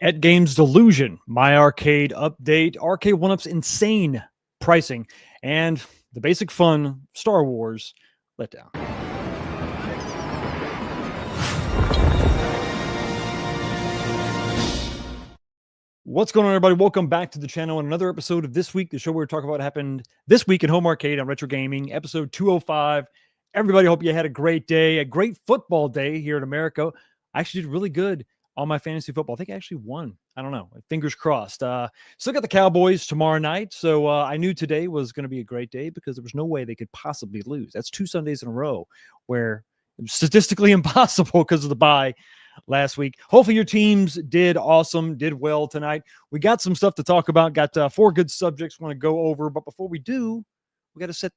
AtGames Delusion, MyArcade update, Arcade1up's insane pricing, and the basic fun Star Wars letdown. What's going on, everybody? Welcome back to the channel and another episode of This Week, the show where we talk about what happened this week in home arcade on retro gaming, episode 205. Everybody, hope you had a great day, a great football day here in America. I actually did really good on my fantasy football. I think I actually won. I don't know. Fingers crossed. Still got the Cowboys tomorrow night. So I knew today was going to be a great day because there was no way they could possibly lose. That's 2 Sundays in a row where it was statistically impossible because of the bye last week. Hopefully your teams did awesome, did well tonight. We got some stuff to talk about. Got 4 good subjects we want to go over. But before we do, we got to set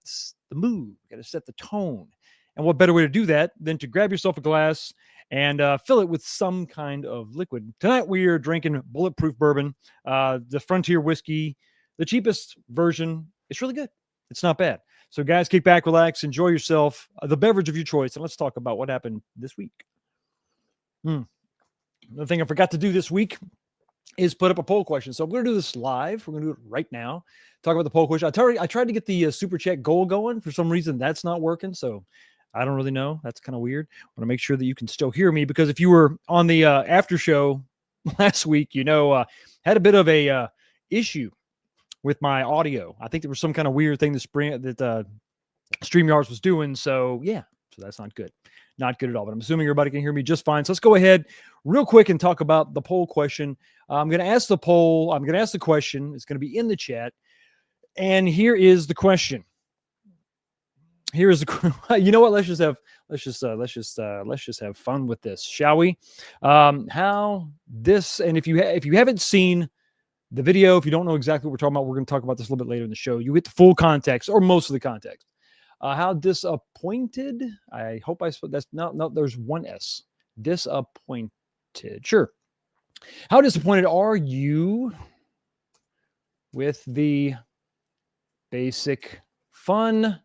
the mood. We got to set the tone. And what better way to do that than to grab yourself a glass and fill it with some kind of liquid. Tonight we are drinking Bulletproof Bourbon, the Frontier Whiskey, the cheapest version. It's really good. It's not bad. So guys, kick back, relax, enjoy yourself, the beverage of your choice, and let's talk about what happened this week. Another thing I forgot to do this week is put up a poll question. So I'm going to do this live. We're going to do it right now. Talk about the poll question. I tried to get the super chat goal going. For some reason, that's not working. So I don't really know. That's kind of weird. I want to make sure that you can still hear me, because if you were on the after show last week, you know, had a bit of a issue with my audio. I think there was some kind of weird thing that StreamYards was doing. So yeah, so that's not good. Not good at all, but I'm assuming everybody can hear me just fine. So let's go ahead real quick and talk about the poll question. I'm going to ask the poll. I'm going to ask the question. It's going to be in the chat. And here is the question. Here is the, you know what? Let's just have fun with this, shall we? How this, and if you haven't seen the video, if you don't know exactly what we're talking about, we're going to talk about this a little bit later in the show. You get the full context, or most of the context. How disappointed? I hope I spelled that's no. There's one S. Disappointed. Sure. How disappointed are you with the basic fun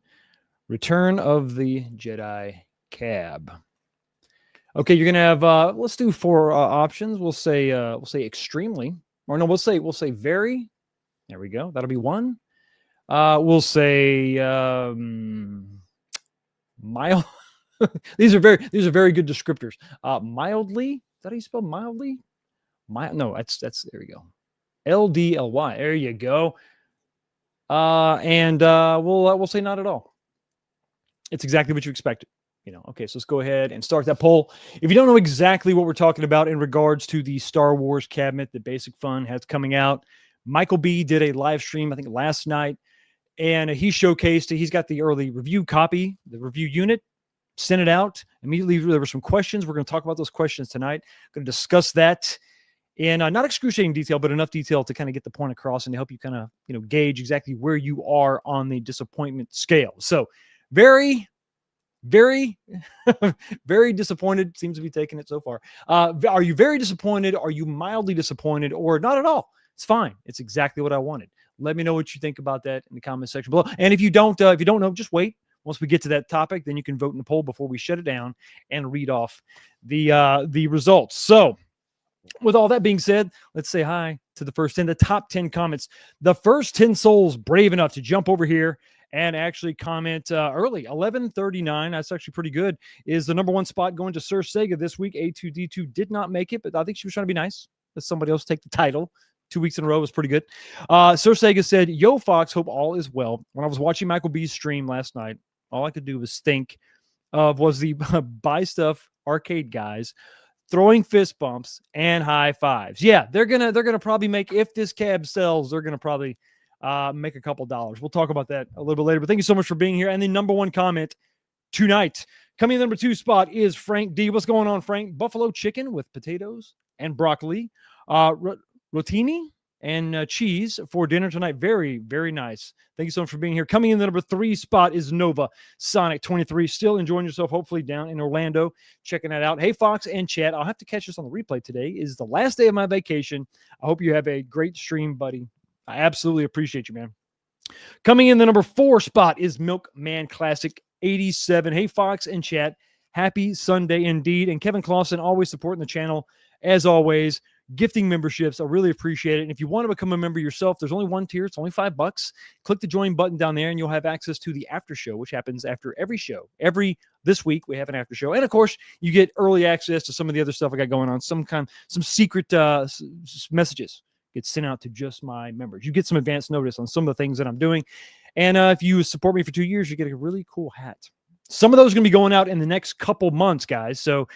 Return of the Jedi cab? Okay, you're gonna have let's do 4 options. We'll say extremely, or no, we'll say very. There we go. That'll be 1. We'll say mild. These are very good descriptors. Mildly. Is that how you spell mildly? No, that's there we go. LDLY. There you go. And we'll say not at all. It's exactly what you expected. You know. Okay, so let's go ahead and start that poll. If you don't know exactly what we're talking about in regards to the Star Wars cabinet that Basic Fun has coming out, Michael B did a live stream, I think last night, and he showcased, he's got the early review copy, the review unit, sent it out. Immediately, there were some questions. We're going to talk about those questions tonight. Going to discuss that in not excruciating detail, but enough detail to kind of get the point across and to help you kind of, you know, gauge exactly where you are on the disappointment scale. So very, very, very disappointed. Seems to be taking it so far. Are you very disappointed? Are you mildly disappointed, or not at all? It's fine. It's exactly what I wanted. Let me know what you think about that in the comment section below. And if you don't know, just wait. Once we get to that topic, then you can vote in the poll before we shut it down and read off the results. So with all that being said, let's say hi to the first 10, the top 10 comments. The first 10 souls brave enough to jump over here and actually comment early. 1139, that's actually pretty good, is the number 1 spot going to Sir Sega this week. A2D2 did not make it, but I think she was trying to be nice. Let somebody else take the title. 2 weeks in a row was pretty good. Sir Sega said, "Yo, Fox, hope all is well. When I was watching Michael B's stream last night, all I could do was think of was the Buy Stuff Arcade guys throwing fist bumps and high fives. Yeah, they're gonna probably make, if this cab sells, they're gonna probably make a couple dollars. We'll talk about that a little bit later. But thank you so much for being here. And the number one comment tonight, coming in number 2 spot, is Frank D. What's going on, Frank? Buffalo chicken with potatoes and broccoli, rotini and cheese for dinner tonight. Very, very nice. Thank you so much for being here. Coming in the number 3 spot is Nova Sonic 23. Still enjoying yourself, hopefully down in Orlando, checking that out. Hey, Fox and chat, I'll have to catch this on the replay today. Is the last day of my vacation. I hope you have a great stream, buddy. I absolutely appreciate you, man. Coming in the number 4 spot is Milkman Classic 87. Hey, Fox and chat, happy Sunday indeed. And Kevin Clausen, always supporting the channel, as always. Gifting memberships, I really appreciate it. And if you want to become a member yourself, there's only one tier. It's only $5. Click the join button down there, and you'll have access to the after show, which happens after every show. This week we have an after show, and of course you get early access to some of the other stuff I got going on. Some secret messages get sent out to just my members. You get some advance notice on some of the things that I'm doing, and if you support me for 2 years, you get a really cool hat. Some of those are going to be going out in the next couple months, guys. So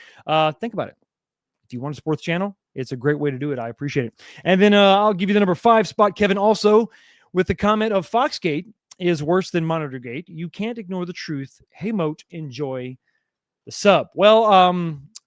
think about it. If you want to support the channel, it's a great way to do it. I appreciate it. And then I'll give you the number 5 spot, Kevin, also with the comment of Foxgate is worse than Monitorgate. You can't ignore the truth. Hey, Moat, enjoy the sub. Well,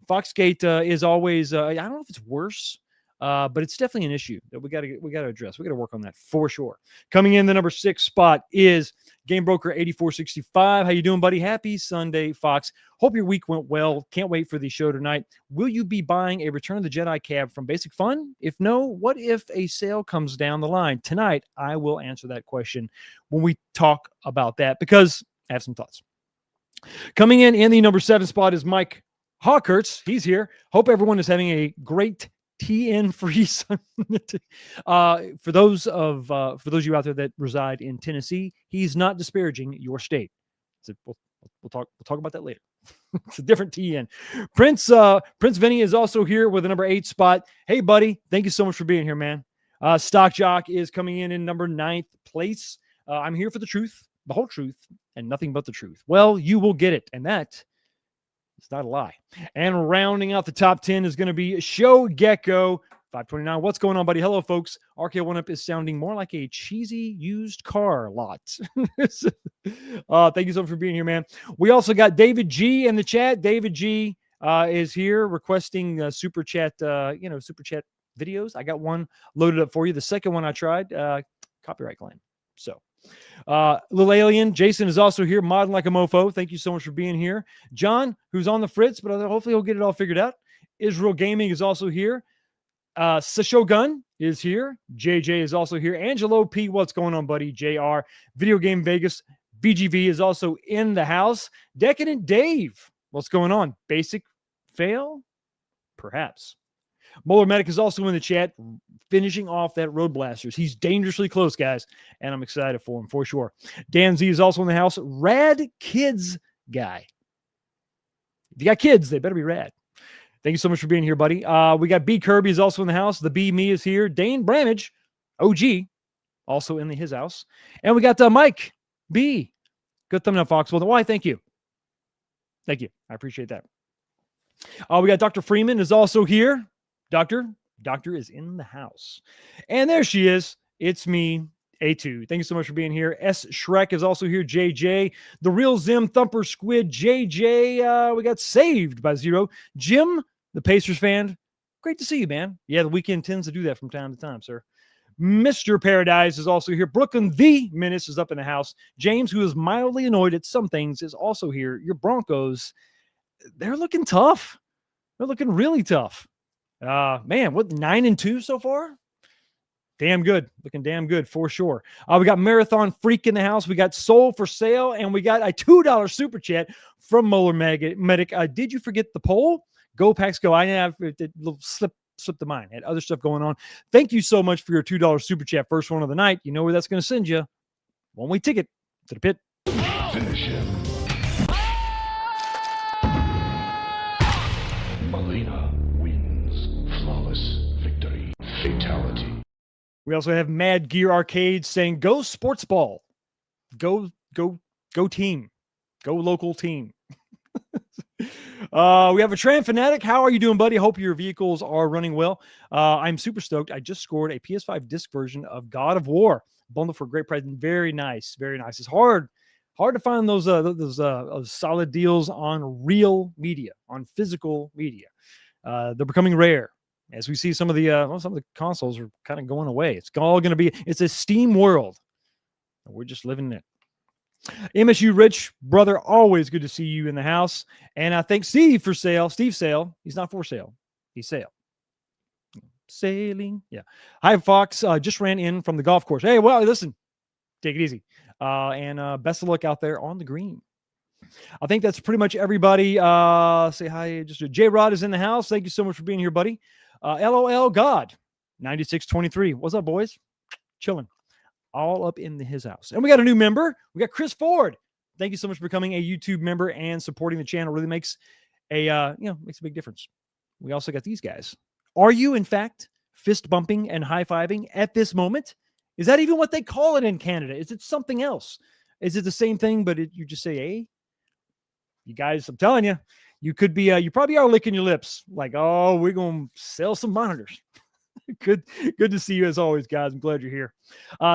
Foxgate is always, I don't know if it's worse, but it's definitely an issue that we got to address. We got to work on that for sure. Coming in the number 6 spot is Game Broker 8465. How you doing, buddy? Happy Sunday, Fox. Hope your week went well. Can't wait for the show tonight. Will you be buying a Return of the Jedi cab from Basic Fun? If no, what if a sale comes down the line? Tonight, I will answer that question when we talk about that, because I have some thoughts. Coming in the number 7 spot is Mike Hawkerts. He's here. Hope everyone is having a great TN-free Sunday. For those of you out there that reside in Tennessee, he's not disparaging your state. So we'll talk about that later. It's a different TN. Prince Vinny is also here with the number 8 spot. Hey, buddy, thank you so much for being here, man. Stock Jock is coming in number 9th place. I'm here for the truth, the whole truth, and nothing but the truth. Well, you will get it, and that it's not a lie. And rounding out the top 10 is going to be Show Gecko 529. What's going on, buddy? Hello, folks. Arcade1up is sounding more like a cheesy used car lot. Thank you so much for being here, man. We also got David G in the chat. David G is here requesting super chat, super chat videos. I got one loaded up for you. The second one I tried, copyright claim. So. Little Alien, Jason is also here, modding like a mofo. Thank you so much for being here. John, who's on the fritz, but hopefully he'll get it all figured out. Israel Gaming is also here. Sashogun is here. JJ is also here. Angelo P, what's going on, buddy? JR, Video Game Vegas, BGV is also in the house. Decadent Dave, what's going on? Basic fail? Perhaps. Molar Medic is also in the chat, finishing off that Road Blasters. He's dangerously close, guys, and I'm excited for him, for sure. Dan Z is also in the house. Rad Kids guy. If you got kids, they better be rad. Thank you so much for being here, buddy. We got B Kirby is also in the house. The B Me is here. Dane Bramage, OG, also in his house. And we got Mike B. Good thumbnail, Fox. Well, why? Thank you. Thank you. I appreciate that. We got Dr. Freeman is also here. Doctor is in the house. And there she is. It's me, A2. Thank you so much for being here. S. Shrek is also here. JJ. The Real Zim Thumper Squid. JJ. We got saved by Zero. Jim, the Pacers fan. Great to see you, man. Yeah, the weekend tends to do that from time to time, sir. Mr. Paradise is also here. Brooklyn, the Menace, is up in the house. James, who is mildly annoyed at some things, is also here. Your Broncos, they're looking tough. They're looking really tough. Man, what, 9-2 so far? Damn good. Looking damn good for sure. We got Marathon Freak in the house. We got Soul for Sale, and we got a $2 super chat from Molar Medic. Did you forget the poll? Go Packs Go. I have it slipped the mind. Had other stuff going on. Thank you so much for your $2 super chat. First one of the night. You know where that's going to send you. One-way ticket to the pit. Finish him. Melina wins. Flawless victory. Fatality. We also have Mad Gear Arcade saying, go sports ball. Go team. Go local team. We have a Tran Fanatic. How are you doing, buddy? Hope your vehicles are running well. I'm super stoked. I just scored a PS5 disc version of God of War. Bundle for a great price. Very nice. Very nice. It's hard to find those solid deals on real media, on physical media. They're becoming rare. As we see, some of the consoles are kind of going away. It's all going to be. It's a Steam world. We're just living in it. MSU Rich, brother, always good to see you in the house. And I think Steve Sale. He's not for sale. He's sale. Sailing. Yeah. Hi, Fox. Just ran in from the golf course. Hey, well, listen, take it easy. And best of luck out there on the green. I think that's pretty much everybody. Say hi. Just J-Rod is in the house. Thank you so much for being here, buddy. LOL God 9623. What's up, boys? Chilling. All up in his house. And we got a new member. We got Chris Ford. Thank you so much for becoming a YouTube member and supporting the channel. Really makes a big difference. We also got these guys. Are you, in fact, fist bumping and high-fiving at this moment? Is that even what they call it in Canada? Is it something else? Is it the same thing, but you just say, hey? You guys, I'm telling you, you could be, you probably are licking your lips. Like, oh, we're going to sell some monitors. Good to see you as always, guys. I'm glad you're here.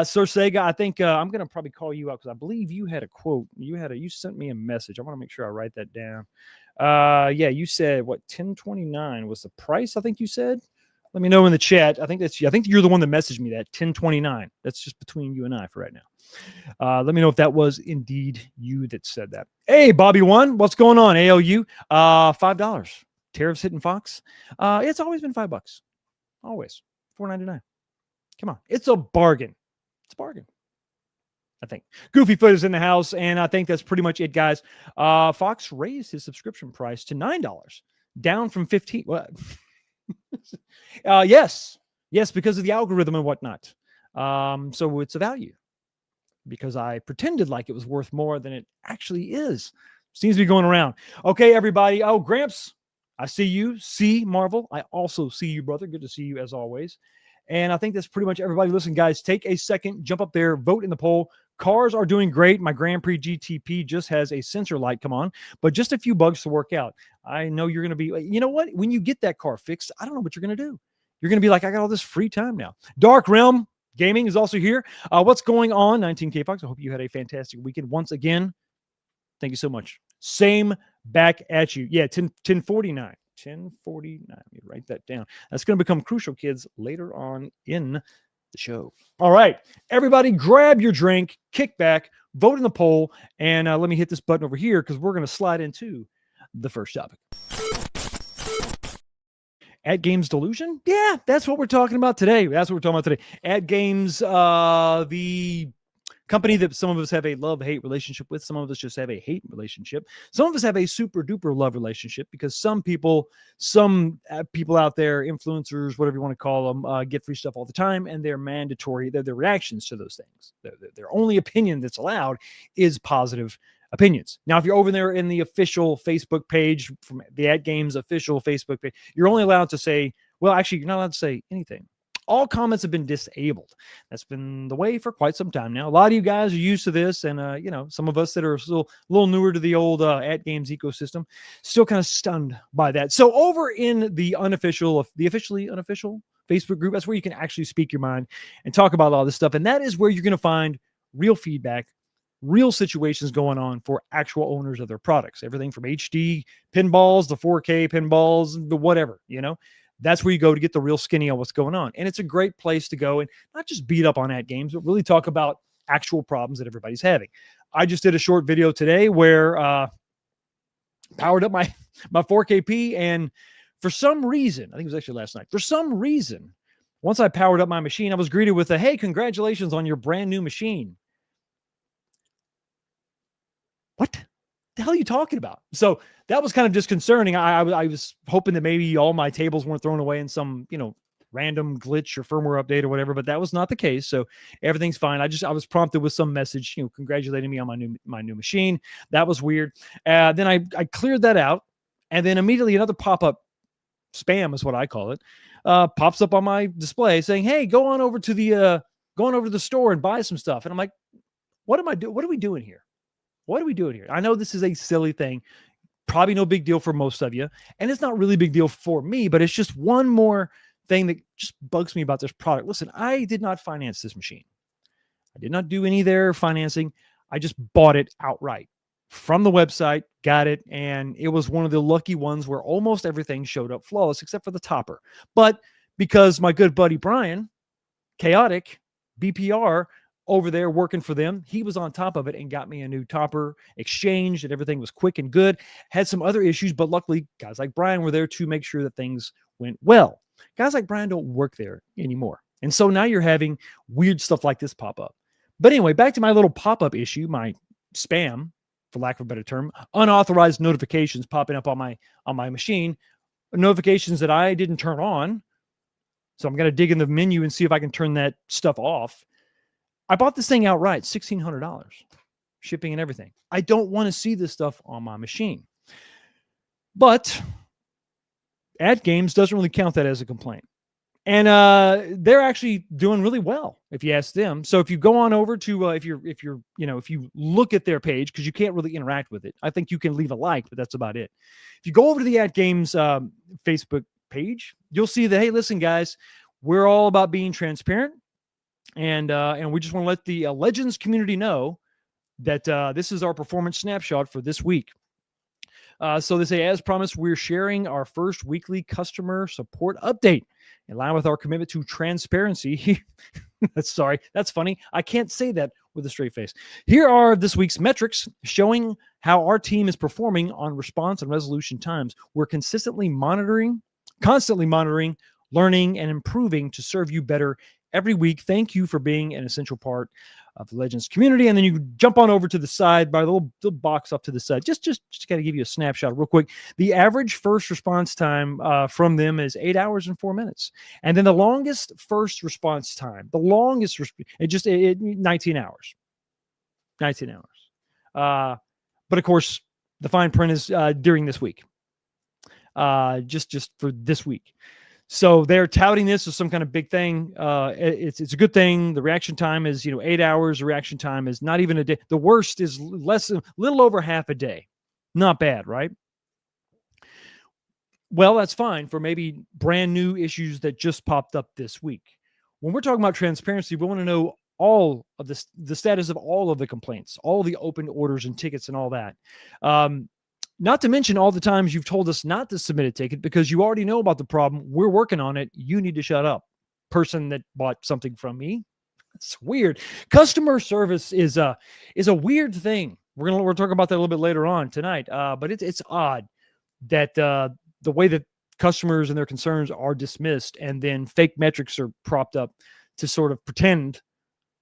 Sir Sega, I think I'm going to probably call you out because I believe you had a quote. You sent me a message. I want to make sure I write that down. Yeah, you said what, 1029 was the price, I think you said. Let me know in the chat. I think you're the one that messaged me that 1029. That's just between you and I for right now. Let me know if that was indeed you that said that. Hey, Bobby One, what's going on? ALU, $5. Tariffs hitting Fox. It's always been $5. Always $4.99. Come on, it's a bargain. It's a bargain. I think Goofy Foot is in the house, and I think that's pretty much it, guys. Fox raised his subscription price to $9, down from $15. What? Yes, because of the algorithm and whatnot. So it's a value because I pretended like it was worth more than it actually is. Seems to be going around. Okay, everybody. Oh, Gramps, I see you. See Marvel. I also see you, brother. Good to see you as always. And I think that's pretty much everybody. Listen, guys, take a second, jump up there, vote in the poll. Cars are doing great. My Grand Prix GTP just has a sensor light come on, but just a few bugs to work out. I know you're going to be, you know what? When you get that car fixed, I don't know what you're going to do. You're going to be like, I got all this free time now. Dark Realm Gaming is also here. What's going on? 19K Fox. I hope you had a fantastic weekend once again. Thank you so much. Same back at you. Yeah, 1049. 1049. Let me write that down. That's going to become crucial, kids, later on in the show. All right, everybody, grab your drink, kick back, vote in the poll, and let me hit this button over here because we're going to slide into the first topic. AtGames Delusion? Yeah, that's what we're talking about today. AtGames, the company that some of us have a love-hate relationship with. Some of us just have a hate relationship. Some of us have a super-duper love relationship because some people out there, influencers, whatever you want to call them, get free stuff all the time, and they're mandatory. They're their reactions to those things. Their only opinion that's allowed is positive opinions. Now, if you're over there in the official Facebook page, from the AtGames official Facebook page, you're only allowed to say, well, actually, you're not allowed to say anything. All comments have been disabled. That's been the way for quite some time now. A lot of you guys are used to this, and some of us that are still a little newer to the old AtGames ecosystem, still kind of stunned by that. So over in the officially unofficial Facebook group, that's where you can actually speak your mind and talk about all this stuff, and that is where you're going to find real feedback, real situations going on for actual owners of their products. Everything from HD pinballs, the 4K pinballs, the whatever, That's where you go to get the real skinny on what's going on. And it's a great place to go and not just beat up on AtGames, but really talk about actual problems that everybody's having. I just did a short video today where powered up my 4KP, and for some reason, I think it was actually last night, for some reason, once I powered up my machine, I was greeted with a, hey, congratulations on your brand new machine. What the hell are you talking about? So that was kind of disconcerting. I was hoping that maybe all my tables weren't thrown away in some, random glitch or firmware update or whatever, but that was not the case. So everything's fine. I was prompted with some message, congratulating me on my new machine. That was weird. Then I cleared that out, and then immediately another pop-up, spam is what I call it, pops up on my display saying, hey, go on over to the store and buy some stuff. And I'm like, what am I doing? What are we doing here? What are we doing here? I know this is a silly thing. Probably no big deal for most of you. And it's not really a big deal for me, but it's just one more thing that just bugs me about this product. Listen, I did not finance this machine. I did not do any of their financing. I just bought it outright from the website, got it, and it was one of the lucky ones where almost everything showed up flawless except for the topper. But because my good buddy Brian, Chaotic, BPR, over there working for them, he was on top of it and got me a new topper exchanged, and everything was quick and good. Had some other issues, but luckily guys like Brian were there to make sure that things went well. Guys like Brian don't work there anymore. And so now you're having weird stuff like this pop up. But anyway, back to my little pop-up issue, my spam, for lack of a better term, unauthorized notifications popping up on my machine, notifications that I didn't turn on. So I'm going to dig in the menu and see if I can turn that stuff off. I bought this thing outright, $1,600, shipping and everything. I don't want to see this stuff on my machine. But AtGames doesn't really count that as a complaint. And they're actually doing really well, if you ask them. So if you go on over to if you look at their page, because you can't really interact with it, I think you can leave a like, but that's about it. If you go over to the AtGames Facebook page, you'll see that, hey, listen, guys, we're all about being transparent, and we just want to let the Legends community know that this is our performance snapshot for this week. So they say, as promised, we're sharing our first weekly customer support update in line with our commitment to transparency. Sorry, that's funny. I can't say that with a straight face. Here are this week's metrics showing how our team is performing on response and resolution times. We're constantly monitoring, learning, and improving to serve you better every week. Thank you for being an essential part of the Legends community. And then you jump on over to the side by the little box up to the side. Just got to give you a snapshot real quick. The average first response time from them is 8 hours and 4 minutes. And then the longest first response time, 19 hours. 19 hours. But of course, the fine print is during this week. Just for this week. So they're touting this as some kind of big thing. It's a good thing. The reaction time is 8 hours. The reaction time is not even a day. The worst is little over half a day. Not bad, right? Well, that's fine for maybe brand new issues that just popped up this week. When we're talking about transparency, we want to know all of the status of all of the complaints, all the open orders and tickets and all that. Not to mention all the times you've told us not to submit a ticket because you already know about the problem. We're working on it. You need to shut up. Person that bought something from me. It's weird. Customer service is a weird thing. We're talking about that a little bit later on tonight. But it's odd that the way that customers and their concerns are dismissed and then fake metrics are propped up to sort of pretend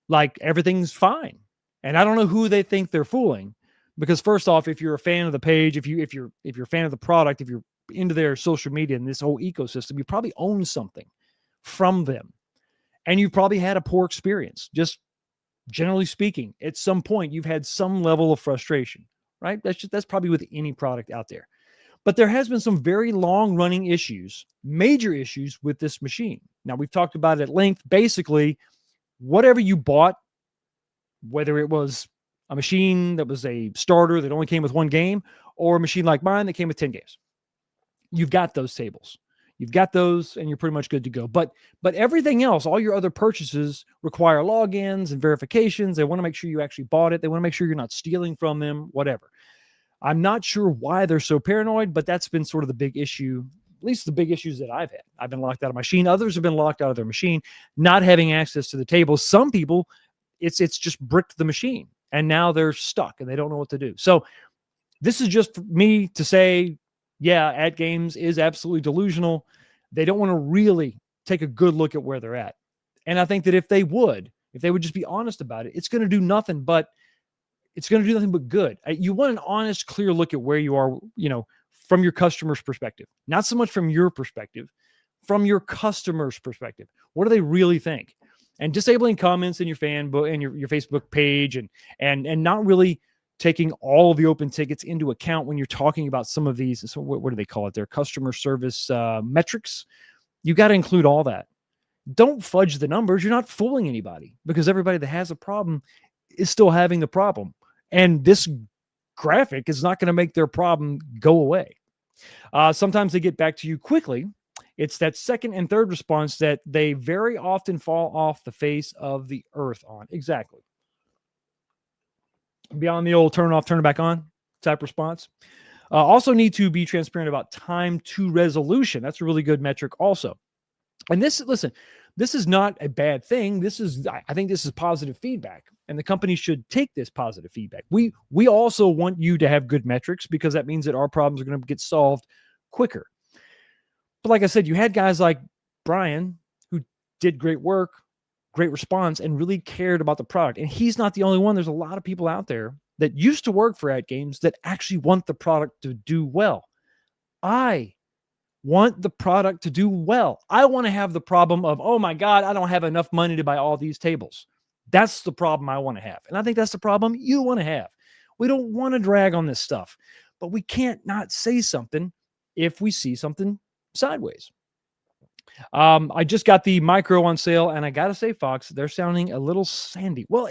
like everything's fine. And I don't know who they think they're fooling. Because first off, if you're a fan of the page, if you're a fan of the product, if you're into their social media and this whole ecosystem, you probably own something from them, and you've probably had a poor experience. Just generally speaking, at some point, you've had some level of frustration, right? That's probably with any product out there. But there has been some very long-running issues, major issues with this machine. Now we've talked about it at length. Basically, whatever you bought, whether it was a machine that was a starter that only came with one game, or a machine like mine that came with 10 games. You've got those tables. You've got those, and you're pretty much good to go. But everything else, all your other purchases require logins and verifications. They want to make sure you actually bought it. They want to make sure you're not stealing from them, whatever. I'm not sure why they're so paranoid, but that's been sort of the big issue, at least the big issues that I've had. I've been locked out of my machine. Others have been locked out of their machine, not having access to the tables. Some people, it's just bricked the machine. And now they're stuck and they don't know what to do. So this is just for me to say, yeah, AtGames is absolutely delusional. They don't want to really take a good look at where they're at. And I think that if they would just be honest about it, it's going to do nothing but good. You want an honest, clear look at where you are, from your customer's perspective, not so much from your perspective, from your customer's perspective. What do they really think? And disabling comments in your your Facebook page and not really taking all of the open tickets into account when you're talking about some of these. So what do they call it? Their customer service metrics. You got to include all that. Don't fudge the numbers. You're not fooling anybody because everybody that has a problem is still having the problem. And this graphic is not going to make their problem go away. Sometimes they get back to you quickly. It's that second and third response that they very often fall off the face of the earth on. Exactly. Beyond the old turn off, turn it back on type response. Also need to be transparent about time to resolution. That's a really good metric also. And listen, this is not a bad thing. I think this is positive feedback, and the company should take this positive feedback. We also want you to have good metrics because that means that our problems are going to get solved quicker. But like I said, you had guys like Brian who did great work, great response, and really cared about the product. And he's not the only one. There's a lot of people out there that used to work for AtGames that actually want the product to do well. I want the product to do well. I want to have the problem of, oh my God, I don't have enough money to buy all these tables. That's the problem I want to have. And I think that's the problem you want to have. We don't want to drag on this stuff, but we can't not say something if we see something sideways. I just got the micro on sale, and I got to say, Fox, they're sounding a little sandy. Well,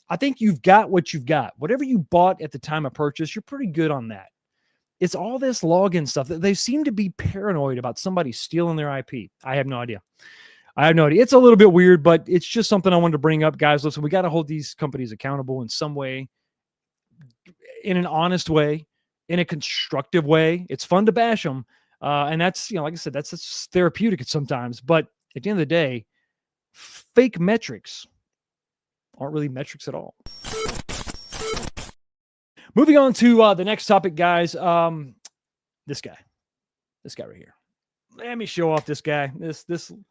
I think you've got what you've got. Whatever you bought at the time of purchase, you're pretty good on that. It's all this login stuff that they seem to be paranoid about somebody stealing their IP. I have no idea. It's a little bit weird, but it's just something I wanted to bring up. Guys, listen, we got to hold these companies accountable in some way, in an honest way, in a constructive way. It's fun to bash them. And that's, like I said, that's therapeutic sometimes. But at the end of the day, fake metrics aren't really metrics at all. Moving on to the next topic, guys. This guy right here. Let me show off this guy. This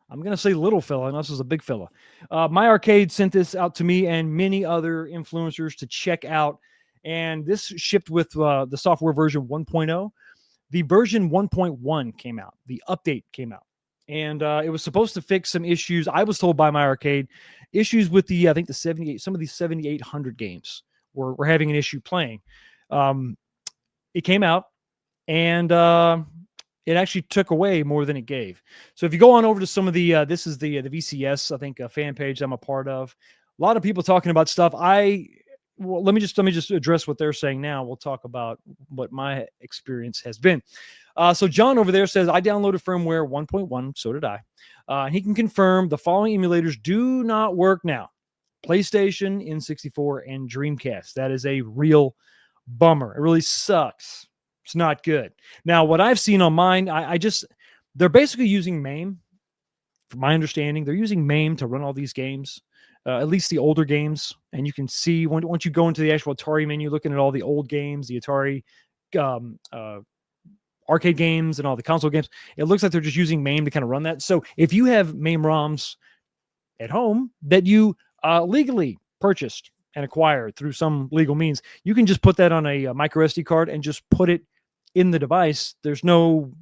I'm going to say little fella, and this is a big fella. MyArcade sent this out to me and many other influencers to check out. And this shipped with the software version 1.0. The version 1.1 came out. The update came out. And it was supposed to fix some issues. I was told by MyArcade, issues with some of these 7,800 games were having an issue playing. It came out, and it actually took away more than it gave. So if you go on over to some of the, this is the VCS, I think, fan page I'm a part of. A lot of people talking about stuff. Let me just address what they're saying now. We'll talk about what my experience has been. So John over there says, I downloaded firmware 1.1. So did I. He can confirm the following emulators do not work now: PlayStation, N64, and Dreamcast. That is a real bummer. It really sucks. It's not good. Now, what I've seen on mine, they're basically using MAME. From my understanding, they're using MAME to run all these games. At least the older games, and you can see once you go into the actual Atari menu, looking at all the old games, the Atari arcade games and all the console games, it looks like they're just using MAME to kind of run that. So if you have MAME ROMs at home that you legally purchased and acquired through some legal means, you can just put that on a micro SD card and just put it in the device. There's no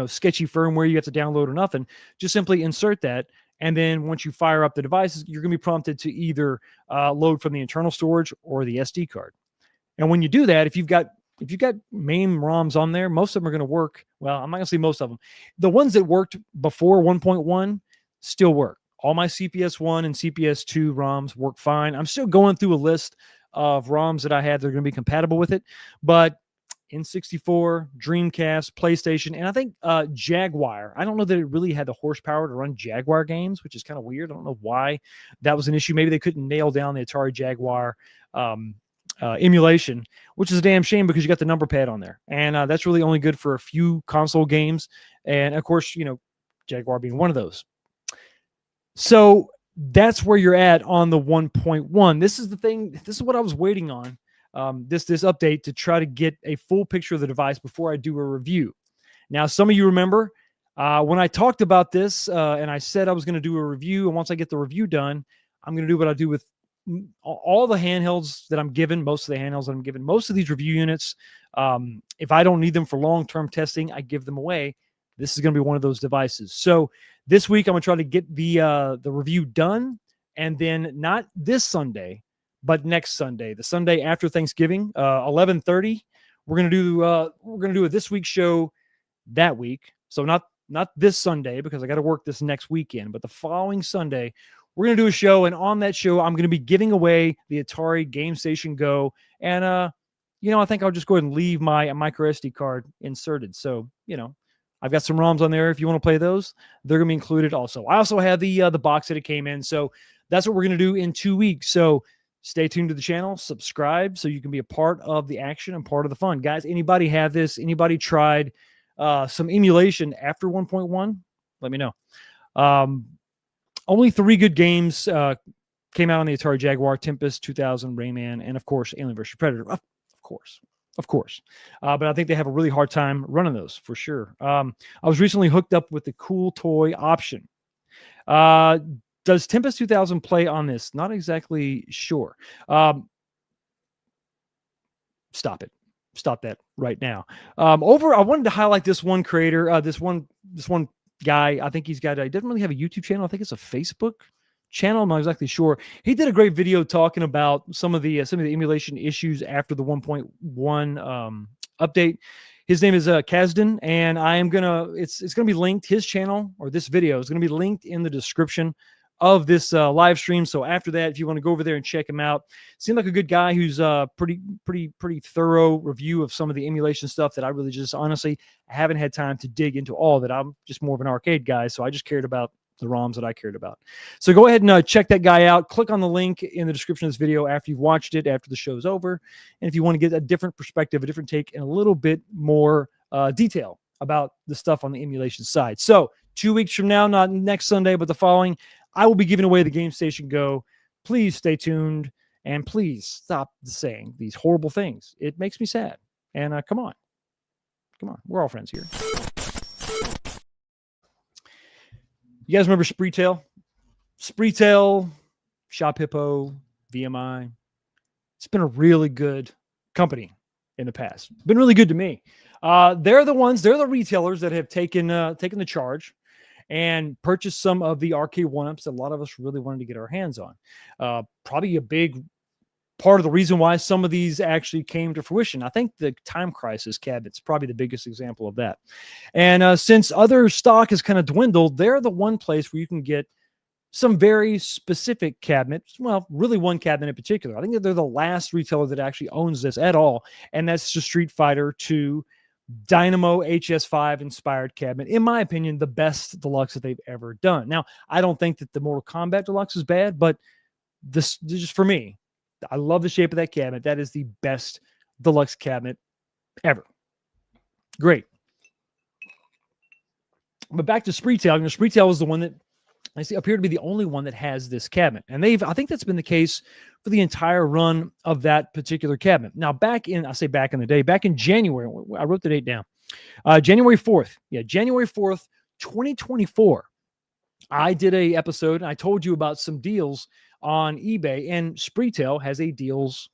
sketchy firmware you have to download or nothing. Just simply insert that. And then once you fire up the devices, you're going to be prompted to either load from the internal storage or the SD card. And when you do that, if you've got MAME ROMs on there, most of them are going to work. Well, I'm not going to say most of them. The ones that worked before 1.1 still work. All my CPS1 and CPS2 ROMs work fine. I'm still going through a list of ROMs that I have that are going to be compatible with it. But N64, Dreamcast, PlayStation, and I think Jaguar. I don't know that it really had the horsepower to run Jaguar games, which is kind of weird. I don't know why that was an issue. Maybe they couldn't nail down the Atari Jaguar emulation, which is a damn shame because you got the number pad on there. And that's really only good for a few console games. And, of course, Jaguar being one of those. So that's where you're at on the 1.1. This is the thing. This is what I was waiting on. This update to try to get a full picture of the device before I do a review. Now, some of you remember when I talked about this and I said I was going to do a review, and once I get the review done, I'm going to do what I do with all the handhelds that I'm given, most of the handhelds that I'm given, most of these review units. If I don't need them for long-term testing, I give them away. This is going to be one of those devices. So this week, I'm going to try to get the review done, and then not this Sunday, but next Sunday, the Sunday after Thanksgiving, 11:30, we're gonna do a this week show that week. So not this Sunday because I got to work this next weekend, but the following Sunday we're gonna do a show, and on that show I'm gonna be giving away the Atari Game Station Go and I think I'll just go ahead and leave my micro SD card inserted. So, I've got some ROMs on there. If you want to play those, they're going to be included also. I also have the box that it came in. So that's what we're going to do in 2 weeks. So stay tuned to the channel, subscribe so you can be a part of the action and part of the fun. Guys, anybody have this? Anybody tried some emulation after 1.1? Let me know. Only 3 good games came out on the Atari Jaguar: Tempest, 2000, Rayman, and of course, Alien vs. Predator. Of course. But I think they have a really hard time running those for sure. I was recently hooked up with the Cool Toy option. Does Tempest 2000 play on this? Not exactly sure. Stop it. Stop that right now. I wanted to highlight this one creator, this one guy. I think he doesn't really have a YouTube channel. I think it's a Facebook channel. I'm not exactly sure. He did a great video talking about some of the emulation issues after the 1.1 update. His name is Kazdan, and it's gonna be linked. His channel, or this video, is gonna be linked in the description of this live stream. So after that, if you want to go over there and check him out, seemed like a good guy who's pretty thorough review of some of the emulation stuff that I really just honestly haven't had time to dig into all of it. I'm just more of an arcade guy, so I just cared about the ROMs that I cared about. So go ahead and check that guy out. Click on the link in the description of this video after you've watched it, after the show's over. And if you want to get a different perspective, a different take, and a little bit more detail about the stuff on the emulation side. So 2 weeks from now, not next Sunday, but the following, I will be giving away the Game Station Go. Please stay tuned, and please stop saying these horrible things. It makes me sad. And come on. We're all friends here. You guys remember Spreetail? Spreetail, Shop Hippo, VMI. It's been a really good company in the past. Been really good to me. They're the retailers that have taken the charge and purchased some of the Arcade1ups that a lot of us really wanted to get our hands on. Probably a big part of the reason why some of these actually came to fruition. I think the Time Crisis cabinet's probably the biggest example of that. And since other stock has kind of dwindled, they're the one place where you can get some very specific cabinets. Well, really one cabinet in particular. I think that they're the last retailer that actually owns this at all, and that's the Street Fighter 2 Dynamo HS5 inspired cabinet. In my opinion, the best deluxe that they've ever done. Now, I don't think that the Mortal Kombat deluxe is bad, but this just for me, I love the shape of that cabinet. That is the best deluxe cabinet ever. Great. But back to Spreetail. Spreetail is the one that I see appear to be the only one that has this cabinet. And I think that's been the case for the entire run of that particular cabinet. Now, back in January, I wrote the date down. January 4th. Yeah, January 4th, 2024. I did a episode and I told you about some deals on eBay, and Spreetail has a deals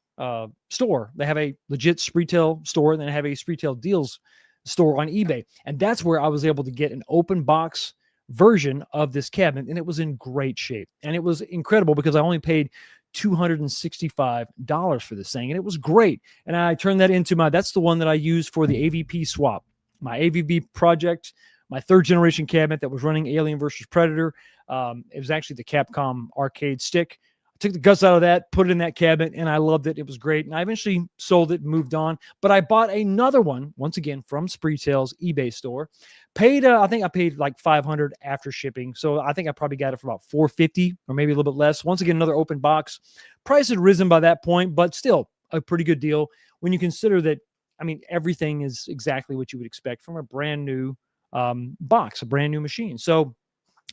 store. They have a legit Spreetail store, and then they have a Spreetail deals store on eBay. And that's where I was able to get an open box version of this cabinet, and it was in great shape. And it was incredible because I only paid $265 for this thing, and it was great. And I turned that into that's the one that I used for the AVP swap, my AVP project, my 3rd generation cabinet that was running Alien vs. Predator. It was actually the Capcom arcade stick. I took the guts out of that, put it in that cabinet, and I loved it. It was great. And I eventually sold it and moved on. But I bought another one, once again, from Spreetail's eBay store. I think I paid like $500 after shipping. So I think I probably got it for about $450 or maybe a little bit less. Once again, another open box. Price had risen by that point, but still a pretty good deal when you consider that, everything is exactly what you would expect from a brand new box, a brand new machine. So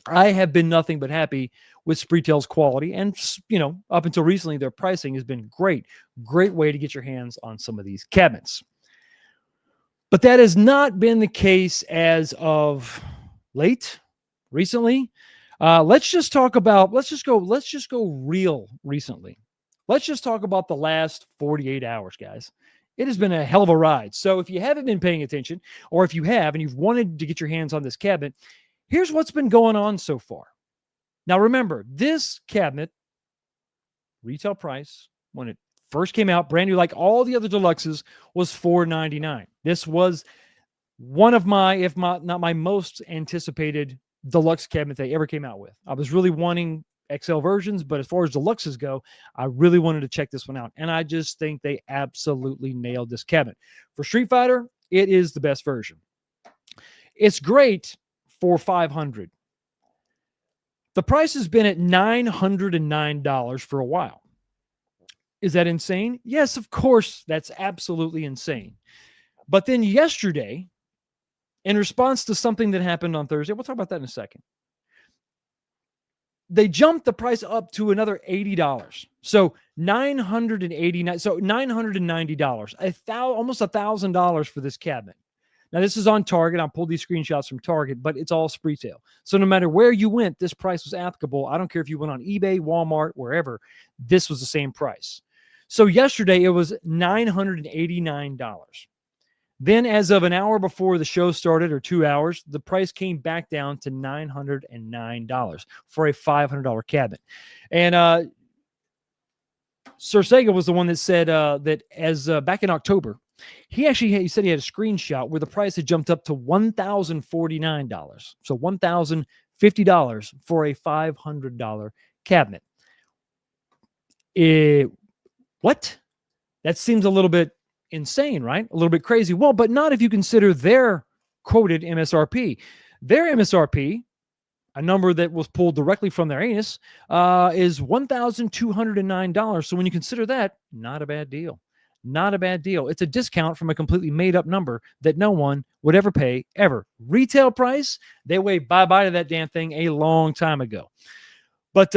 I have been nothing but happy with Spreetail's quality, and up until recently, their pricing has been great way to get your hands on some of these cabinets. But that has not been the case as of recently. Let's just go real recently. Let's just talk about the last 48 hours, guys. It has been a hell of a ride. So if you haven't been paying attention, or if you have and you've wanted to get your hands on this cabinet, here's what's been going on so far. Now, remember, this cabinet, retail price, when it first came out, brand new, like all the other deluxes, was $499. This was one of my, if not my most anticipated deluxe cabinet they ever came out with. I was really wanting XL versions, but as far as deluxes go, I really wanted to check this one out. And I just think they absolutely nailed this cabinet. For Street Fighter, it is the best version. It's great for $500. The price has been at $909 for a while. Is that insane? Yes, of course, that's absolutely insane. But then yesterday, in response to something that happened on Thursday, we'll talk about that in a second, they jumped the price up to another $80. So $989, so $990, almost $1,000 for this cabinet. Now, this is on Target. I'll pull these screenshots from Target, but it's all retail. So no matter where you went, this price was applicable. I don't care if you went on eBay, Walmart, wherever, this was the same price. So yesterday, it was $989. Then, as of an hour before the show started, or 2 hours, the price came back down to $909 for a $500 cabinet. And Sir Sega was the one that said that as back in October, he said he had a screenshot where the price had jumped up to $1,049. So $1,050 for a $500 cabinet. What? That seems a little bit insane, right? A little bit crazy. Well, but not if you consider their quoted MSRP. Their MSRP, a number that was pulled directly from their anus, is $1,209. So when you consider that, not a bad deal. Not a bad deal. It's a discount from a completely made-up number that no one would ever pay, ever. Retail price, they waved bye-bye to that damn thing a long time ago. But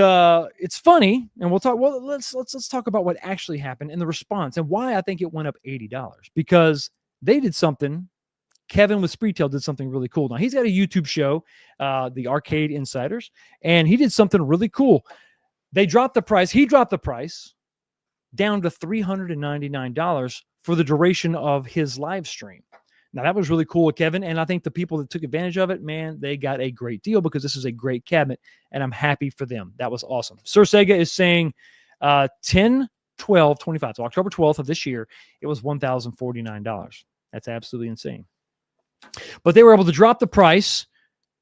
it's funny, and we'll talk. Well, let's talk about what actually happened and the response and why I think it went up $80, because they did something. Kevin with Spreetail did something really cool. Now he's got a YouTube show, the Arcade Insiders, and he did something really cool. They dropped the price. He dropped the price down to $399 for the duration of his live stream. Now, that was really cool with Kevin, and I think the people that took advantage of it, man, they got a great deal because this is a great cabinet, and I'm happy for them. That was awesome. Sir Sega is saying 10, 12, 25. So October 12th of this year, it was $1,049. That's absolutely insane. But they were able to drop the price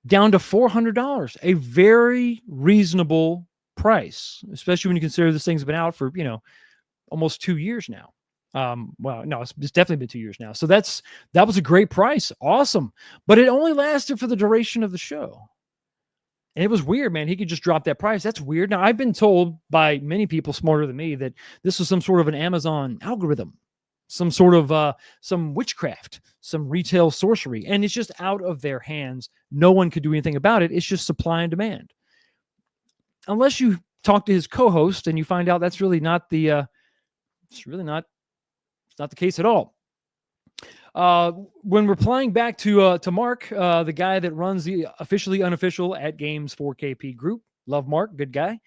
down to $400, a very reasonable price, especially when you consider this thing's been out for, almost 2 years now. Well, no, it's definitely been 2 years now. So that was a great price. Awesome. But it only lasted for the duration of the show. And it was weird, man. He could just drop that price. That's weird. Now, I've been told by many people smarter than me that this was some sort of an Amazon algorithm, some sort of some witchcraft, some retail sorcery. And it's just out of their hands. No one could do anything about it. It's just supply and demand. Unless you talk to his co-host and you find out that's really not the not the case at all. When replying back to Mark, the guy that runs the officially unofficial AtGames 4KP group, love Mark, good guy.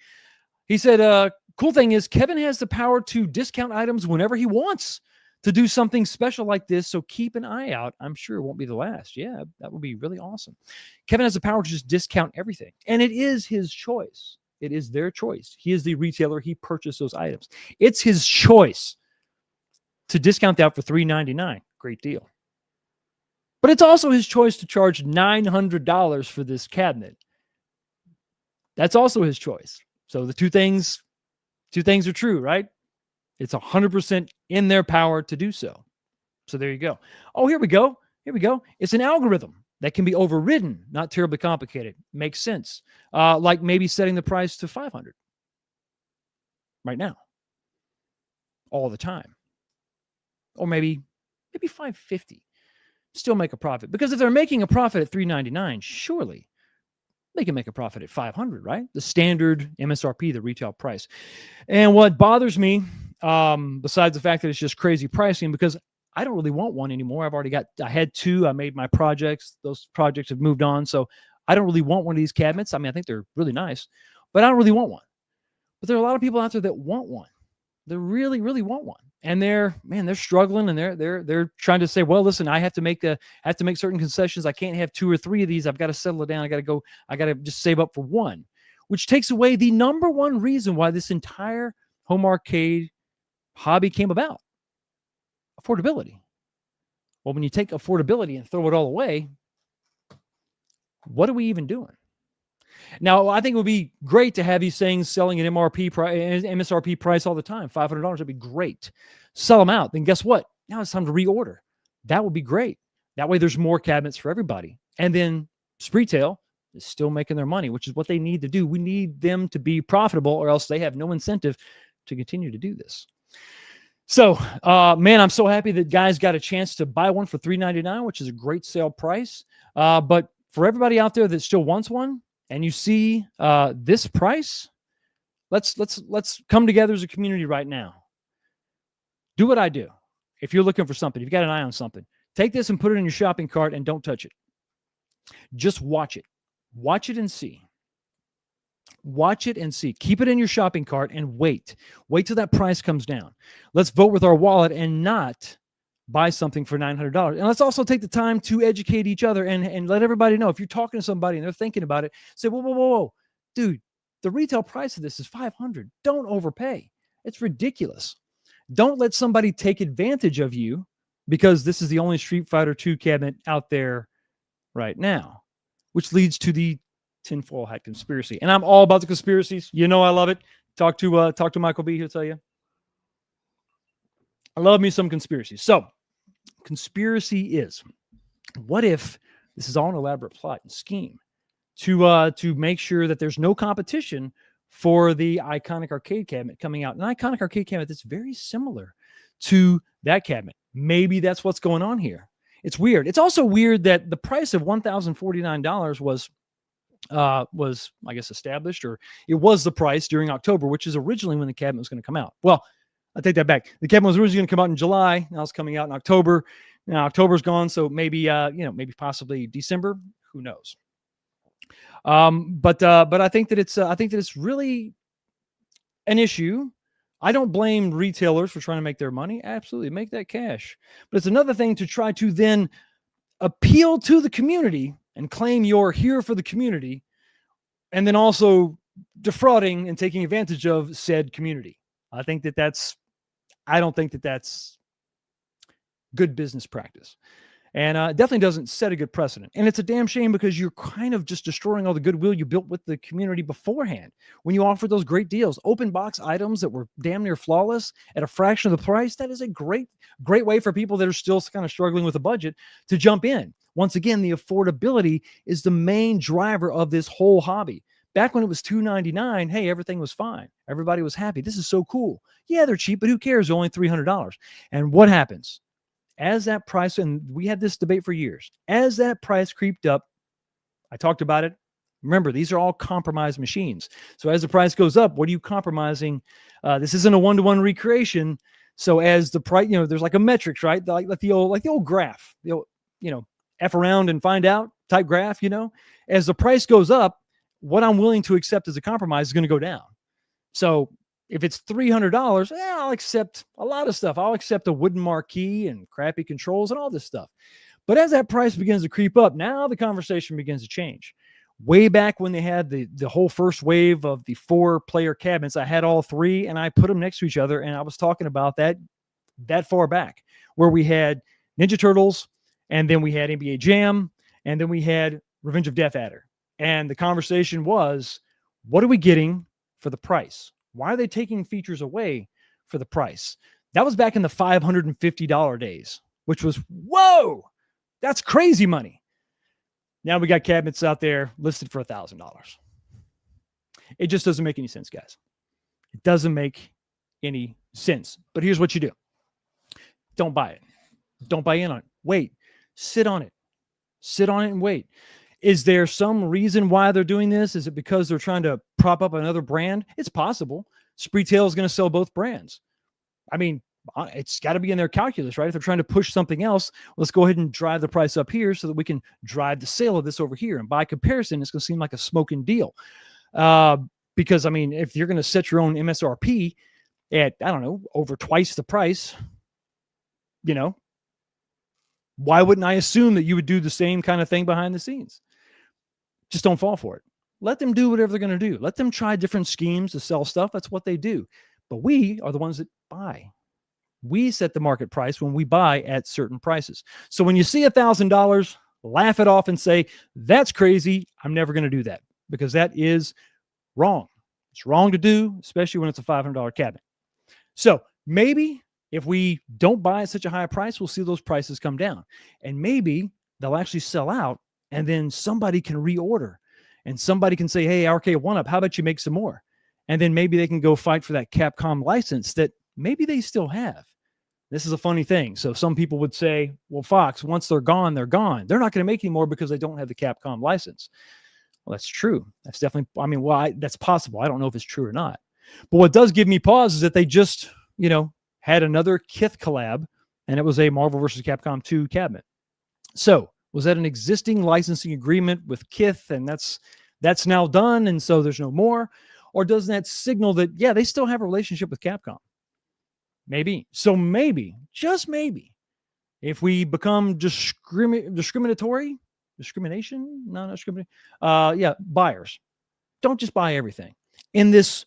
He said, cool thing is Kevin has the power to discount items whenever he wants to do something special like this. So keep an eye out. I'm sure it won't be the last. Yeah, that would be really awesome. Kevin has the power to just discount everything. And it is his choice. It is their choice. He is the retailer. He purchased those items. It's his choice to discount that for $399. Great deal. But it's also his choice to charge $900 for this cabinet. That's also his choice. So the two things are true, right? It's 100% in their power to do so. So there you go. Oh, here we go. It's an algorithm that can be overridden, not terribly complicated. Makes sense. Like maybe setting the price to $500 right now, all the time. Or maybe $550. Still make a profit. Because if they're making a profit at $399, surely they can make a profit at $500, right? The standard MSRP, the retail price. And what bothers me, besides the fact that it's just crazy pricing, because I don't really want one anymore. I had two. I made my projects. Those projects have moved on. So I don't really want one of these cabinets. I mean, I think they're really nice, but I don't really want one. But there are a lot of people out there that want one. They really, really want one. And they're struggling, and they're trying to say, well, listen, I have to make certain concessions. I can't have 2 or 3 of these. I've got to settle it down. I got to just save up for one, which takes away the number one reason why this entire home arcade hobby came about. Affordability. Well, when you take affordability and throw it all away, what are we even doing? Now, I think it would be great to have these things selling at MSRP price all the time. $500 would be great. Sell them out. Then guess what? Now it's time to reorder. That would be great. That way there's more cabinets for everybody. And then Spreetail is still making their money, which is what they need to do. We need them to be profitable, or else they have no incentive to continue to do this. So, man, I'm so happy that guys got a chance to buy one for $3.99, which is a great sale price. But for everybody out there that still wants one, and you see this price, let's come together as a community right now. Do what I do. If you're looking for something, if you've got an eye on something, take this and put it in your shopping cart and don't touch it. Just watch it. Watch it and see. Watch it and see. Keep it in your shopping cart and wait. Wait till that price comes down. Let's vote with our wallet and not buy something for $900. And let's also take the time to educate each other and let everybody know. If you're talking to somebody and they're thinking about it, say, whoa. Dude, the retail price of this is $500. Don't overpay. It's ridiculous. Don't let somebody take advantage of you because this is the only Street Fighter II cabinet out there right now, which leads to the tinfoil hat conspiracy. And I'm all about the conspiracies. You know I love it. Talk to Michael B. He'll tell you. I love me some conspiracies. So, conspiracy is, what if this is all an elaborate plot and scheme to make sure that there's no competition for the iconic arcade cabinet coming out? An iconic arcade cabinet that's very similar to that cabinet. Maybe that's what's going on here. It's weird. It's also weird that the price of $1,049 was, I guess, established, or it was the price during October, which is originally when the cabinet was going to come out. Well, I take that back. The cabinet was originally going to come out in July. Now it's coming out in October. Now October's gone, so maybe maybe possibly December. Who knows? But I think that it's really an issue. I don't blame retailers for trying to make their money. Absolutely, make that cash. But it's another thing to try to then appeal to the community and claim you're here for the community, and then also defrauding and taking advantage of said community. I don't think that that's good business practice. And definitely doesn't set a good precedent. And it's a damn shame because you're kind of just destroying all the goodwill you built with the community beforehand. When you offer those great deals, open box items that were damn near flawless at a fraction of the price, that is a great way for people that are still kind of struggling with a budget to jump in. Once again, the affordability is the main driver of this whole hobby. Back when it was $299, hey, everything was fine. Everybody was happy. This is so cool. Yeah, they're cheap, but who cares? They're only $300. And what happens? As that price, and we had this debate for years, as that price creeped up, I talked about it. Remember, these are all compromised machines. So as the price goes up, what are you compromising? This isn't a one-to-one recreation. So as the price, there's like a metrics, right? Like the old graph, the old, F around and find out type graph, as the price goes up, what I'm willing to accept as a compromise is going to go down. So if it's $300, I'll accept a lot of stuff. I'll accept a wooden marquee and crappy controls and all this stuff. But as that price begins to creep up, now the conversation begins to change. Way back when they had the whole first wave of the 4-player cabinets, I had all three and I put them next to each other. And I was talking about that far back, where we had Ninja Turtles, and then we had NBA Jam, and then we had Revenge of Death Adder. And the conversation was, what are we getting for the price? Why are they taking features away for the price? That was back in the $550 days, which was, whoa, that's crazy money. Now we got cabinets out there listed for $1,000. It just doesn't make any sense, guys. It doesn't make any sense. But here's what you do. Don't buy it. Don't buy in on it. Wait. Sit on it. Sit on it and wait. Is there some reason why they're doing this? Is it because they're trying to prop up another brand? It's possible. Spreetail is going to sell both brands. I mean, it's got to be in their calculus, right? If they're trying to push something else, let's go ahead and drive the price up here so that we can drive the sale of this over here. And by comparison, it's going to seem like a smoking deal. Because, I mean, if you're going to set your own MSRP at, I don't know, over twice the price, why wouldn't I assume that you would do the same kind of thing behind the scenes? Just don't fall for it. Let them do whatever they're going to do. Let them try different schemes to sell stuff. That's what they do. But we are the ones that buy. We set the market price when we buy at certain prices. So when you see $1,000, laugh it off and say, that's crazy. I'm never going to do that. because that is wrong. It's wrong to do, especially when it's a $500 cabinet. So maybe if we don't buy at such a high price, we'll see those prices come down. And maybe they'll actually sell out, and then somebody can reorder. And somebody can say, hey, Arcade1up, how about you make some more? And then maybe they can go fight for that Capcom license that maybe they still have. This is a funny thing. So some people would say, well, Fox, once they're gone, they're gone. They're not going to make any more because they don't have the Capcom license. Well, that's true. That's definitely, I mean, well, that's possible. I don't know if it's true or not. But what does give me pause is that they just, had another Kith collab, and it was a Marvel vs. Capcom 2 cabinet. So was that an existing licensing agreement with Kith, and that's now done, and so there's no more? Or doesn't that signal that, yeah, they still have a relationship with Capcom? Maybe. So maybe, just maybe, if we become discrimination? No, not discrimination. Buyers. Don't just buy everything. In this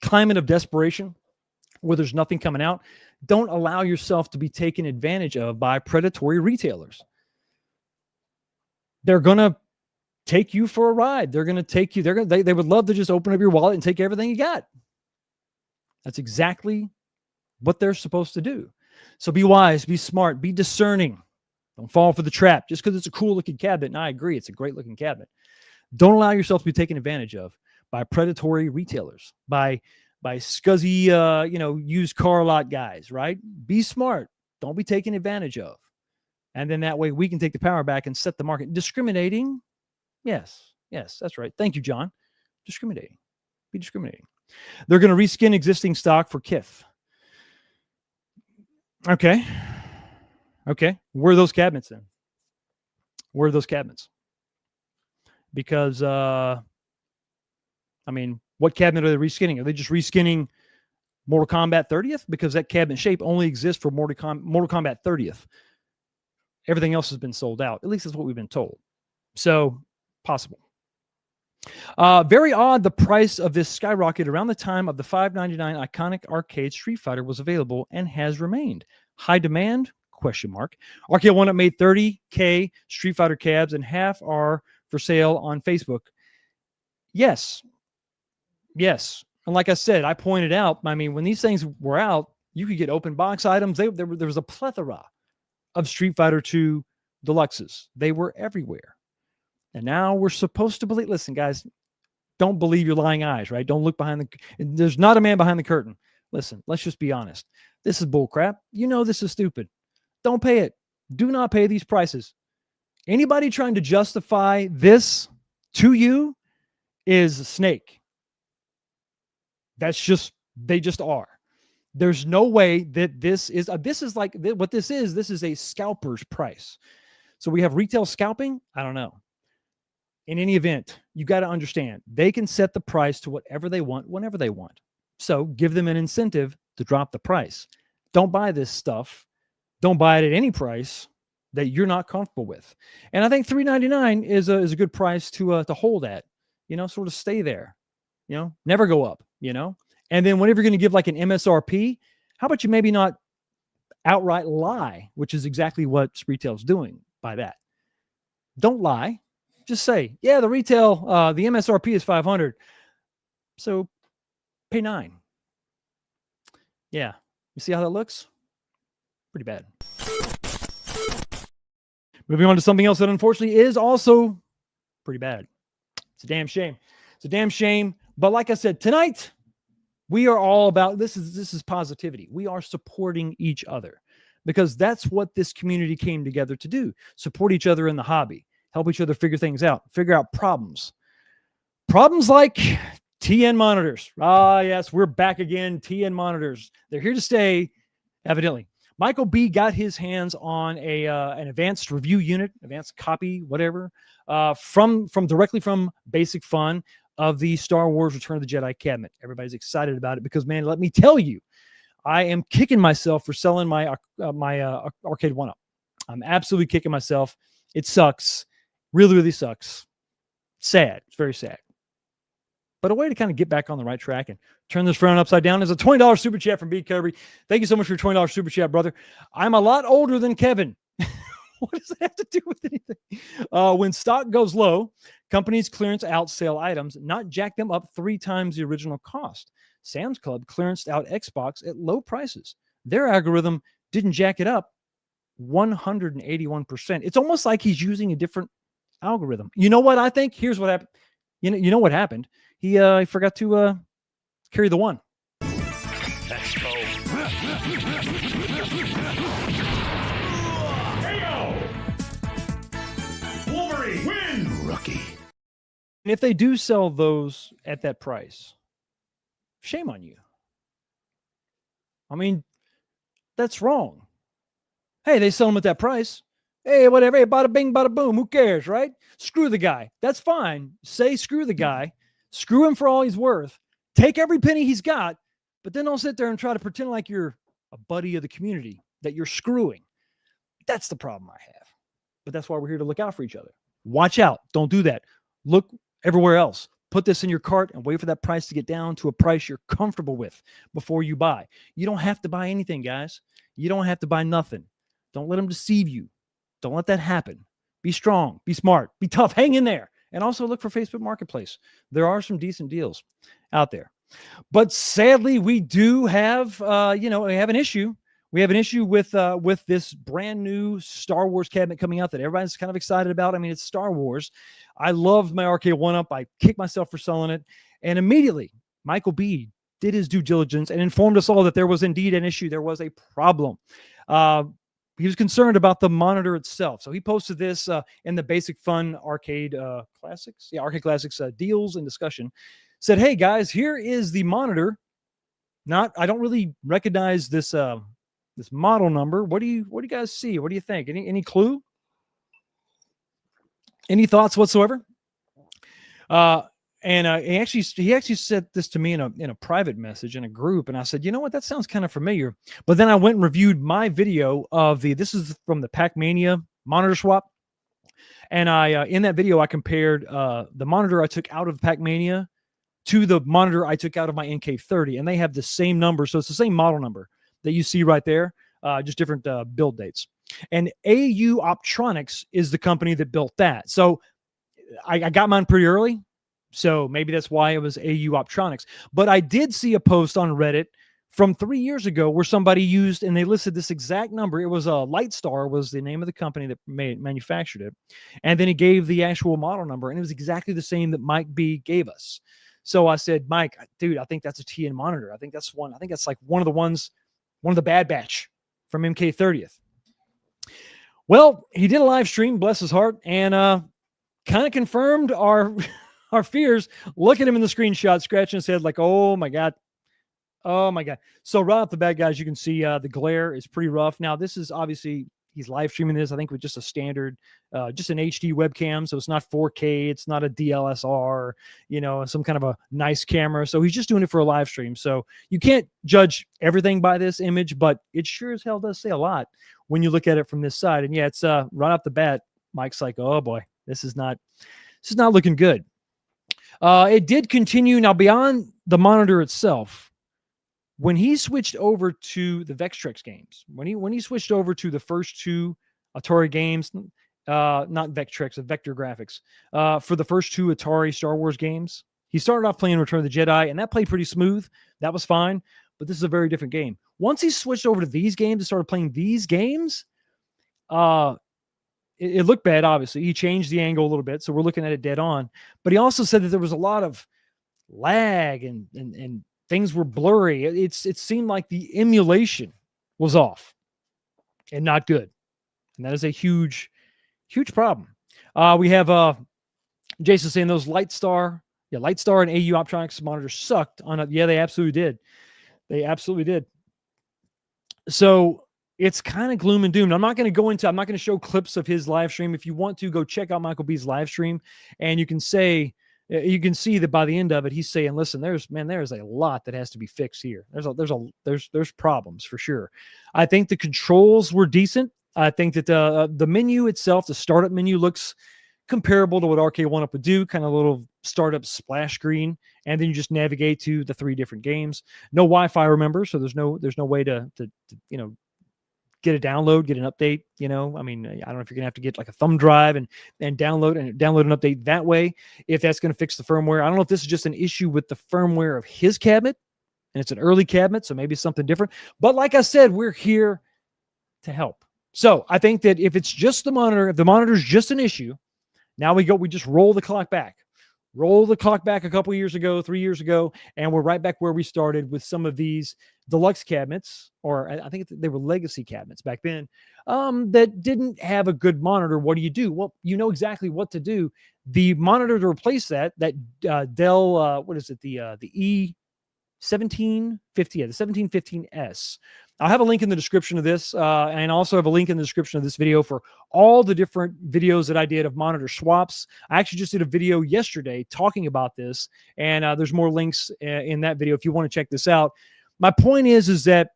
climate of desperation where there's nothing coming out, don't allow yourself to be taken advantage of by predatory retailers. They're going to take you for a ride. They're going to take you. They would love to just open up your wallet and take everything you got. That's exactly what they're supposed to do. So be wise, be smart, be discerning. Don't fall for the trap just because it's a cool looking cabinet. And I agree, it's a great looking cabinet. Don't allow yourself to be taken advantage of by predatory retailers, by scuzzy, used car lot guys, right? Be smart. Don't be taken advantage of. And then that way we can take the power back and set the market. Discriminating? Yes, that's right. Thank you, John. Discriminating. Be discriminating. They're going to reskin existing stock for Kith. Okay. Where are those cabinets then? Where are those cabinets? Because, what cabinet are they reskinning? Are they just reskinning Mortal Kombat 30th? Because that cabinet shape only exists for Mortal Kombat 30th. Everything else has been sold out. At least that's what we've been told. So, possible. Very odd, the price of this skyrocketed around the time of the $5.99 iconic arcade Street Fighter was available and has remained. High demand? ? Arcade1up made 30K Street Fighter cabs, and half are for sale on Facebook. Yes. And like I said, I pointed out, when these things were out, you could get open box items. There was a plethora of Street Fighter 2 Deluxes. They were everywhere. And now we're supposed to believe, listen, guys, don't believe your lying eyes, right? Don't look there's not a man behind the curtain. Listen, let's just be honest. This is bull crap. This is stupid. Don't pay it. Do not pay these prices. Anybody trying to justify this to you is a snake. They just are. There's no way that this is a scalper's price. So we have retail scalping? I don't know. In any event, you got to understand, they can set the price to whatever they want, whenever they want. So give them an incentive to drop the price. Don't buy this stuff. Don't buy it at any price that you're not comfortable with. And I think $3.99 is a good price to hold at, sort of stay there, never go up, and then whenever you're going to give like an MSRP, how about you maybe not outright lie, which is exactly what retail's doing by that. Don't lie. Just say, yeah, the retail, the MSRP is $500. So pay $9. Yeah. You see how that looks? Pretty bad. Moving on to something else that unfortunately is also pretty bad. It's a damn shame. It's a damn shame. But like I said, tonight, we are all about, this is positivity. We are supporting each other because that's what this community came together to do. Support each other in the hobby. Help each other figure things out. Figure out problems. Problems like TN monitors. Ah, yes, we're back again. TN monitors. They're here to stay, evidently. Michael B got his hands on an advanced review unit, advanced copy, whatever, directly from Basic Fun of the Star Wars Return of the Jedi cabinet. Everybody's excited about it because, man, let me tell you, I am kicking myself for selling my Arcade1up. I'm absolutely kicking myself. It sucks. Really, really sucks. Sad. It's very sad. But a way to kind of get back on the right track and turn this frown upside down is a $20 super chat from B. Kirby. Thank you so much for your $20 super chat, brother. I'm a lot older than Kevin. What does that have to do with anything? When stock goes low, companies clearance out sale items, not jack them up 3 times the original cost. Sam's Club clearanced out Xbox at low prices. Their algorithm didn't jack it up 181%. It's almost like he's using a different algorithm. You know what I think? Here's what happened. You know what happened? He forgot to carry the 1. Let's go. Wolverine win. Rookie. And if they do sell those at that price, shame on you. I mean, that's wrong. Hey, they sell them at that price. Hey, whatever. Hey, bada bing, bada boom. Who cares, right? Screw the guy. That's fine. Say screw the guy. Screw him for all he's worth. Take every penny he's got, but then don't sit there and try to pretend like you're a buddy of the community that you're screwing. That's the problem I have. But that's why we're here to look out for each other. Watch out. Don't do that. Look everywhere else. Put this in your cart and wait for that price to get down to a price you're comfortable with before you buy. You don't have to buy anything, guys. You don't have to buy nothing. Don't let them deceive you. Don't let that happen. Be strong. Be smart. Be tough. Hang in there. And also look for Facebook Marketplace. There are some decent deals out there. But sadly, we do have, we have an issue. We have an issue with this brand new Star Wars cabinet coming out that everybody's kind of excited about. I mean, it's Star Wars. I love my Arcade1up. I kicked myself for selling it. And immediately, Michael B did his due diligence and informed us all that there was indeed an issue. There was a problem. He was concerned about the monitor itself. So he posted this in the Basic Fun Arcade Classics. Yeah, Arcade Classics deals and discussion. Said, hey, guys, here is the monitor. I don't really recognize this this model number. What do you guys see? What do you think? Any clue? Any thoughts whatsoever? He actually said this to me in a private message in a group, and I said, you know what, that sounds kind of familiar. But then I went and reviewed my video of this is from the Pac-Mania monitor swap, and in that video I compared the monitor I took out of Pac-Mania to the monitor I took out of my NK30, and they have the same number, so it's the same model number that you see right there, just different build dates. And AU Optronics is the company that built that. So I got mine pretty early. So maybe that's why it was AU Optronics. But I did see a post on Reddit from 3 years ago where somebody used, and they listed this exact number. It was Lightstar was the name of the company that manufactured it. And then he gave the actual model number, and it was exactly the same that Mike B gave us. So I said, Mike, dude, I think that's a TN monitor. I think that's like one of the bad batch from MK30th. Well, he did a live stream, bless his heart, and kind of confirmed our fears. Look at him in the screenshot, scratching his head like, oh my God. Oh my God. So right off the bat, guys, you can see the glare is pretty rough. Now, this is obviously, he's live streaming this, I think, with just a standard, just an HD webcam. So it's not 4K. It's not a DLSR, some kind of a nice camera. So he's just doing it for a live stream. So you can't judge everything by this image, but it sure as hell does say a lot when you look at it from this side. And yeah, it's right off the bat, Mike's like, oh boy, this is not looking good. It did continue. Now, beyond the monitor itself, when he switched over to the Vectrex games, when he switched over to the first 2 Atari games, not Vectrex, Vector Graphics, for the first 2 Atari Star Wars games, he started off playing Return of the Jedi, and that played pretty smooth. That was fine, but this is a very different game. Once he switched over to these games and started playing these games, it looked bad, obviously. He changed the angle a little bit, so we're looking at it dead on. But he also said that there was a lot of lag and things were blurry. It seemed like the emulation was off and not good. And that is a huge, huge problem. We have Jason saying those Lightstar and AU Optronics monitors sucked on it. Yeah, they absolutely did. They absolutely did. So it's kind of gloom and doom. I'm not going to show clips of his live stream. If you want to, go check out Michael B's live stream, and you can see that by the end of it, he's saying, listen, there's a lot that has to be fixed here. There's problems for sure. I think the controls were decent. I think that the menu itself, the startup menu, looks comparable to what Arcade1up would do, kind of a little startup splash screen, and then you just navigate to the 3 different games. No Wi-Fi, remember, so there's no way to get a download, get an update. I mean, I don't know if you're gonna have to get like a thumb drive and download an update that way. If that's going to fix the firmware, I don't know if this is just an issue with the firmware of his cabinet, and it's an early cabinet, so maybe it's something different. But like I said, we're here to help. So I think that if it's just the monitor, if the monitor is just an issue, now we just roll the clock back. Roll the clock back a couple years ago, 3 years ago, and we're right back where we started with some of these deluxe cabinets, or I think they were legacy cabinets back then, that didn't have a good monitor. What do you do? Well, you know exactly what to do. The monitor to replace that Dell, what is it? The E1750, the 1715S. I'll have a link in the description of this, and also have a link in the description of this video for all the different videos that I did of monitor swaps. I actually just did a video yesterday talking about this, and there's more links in that video if you want to check this out. My point is that,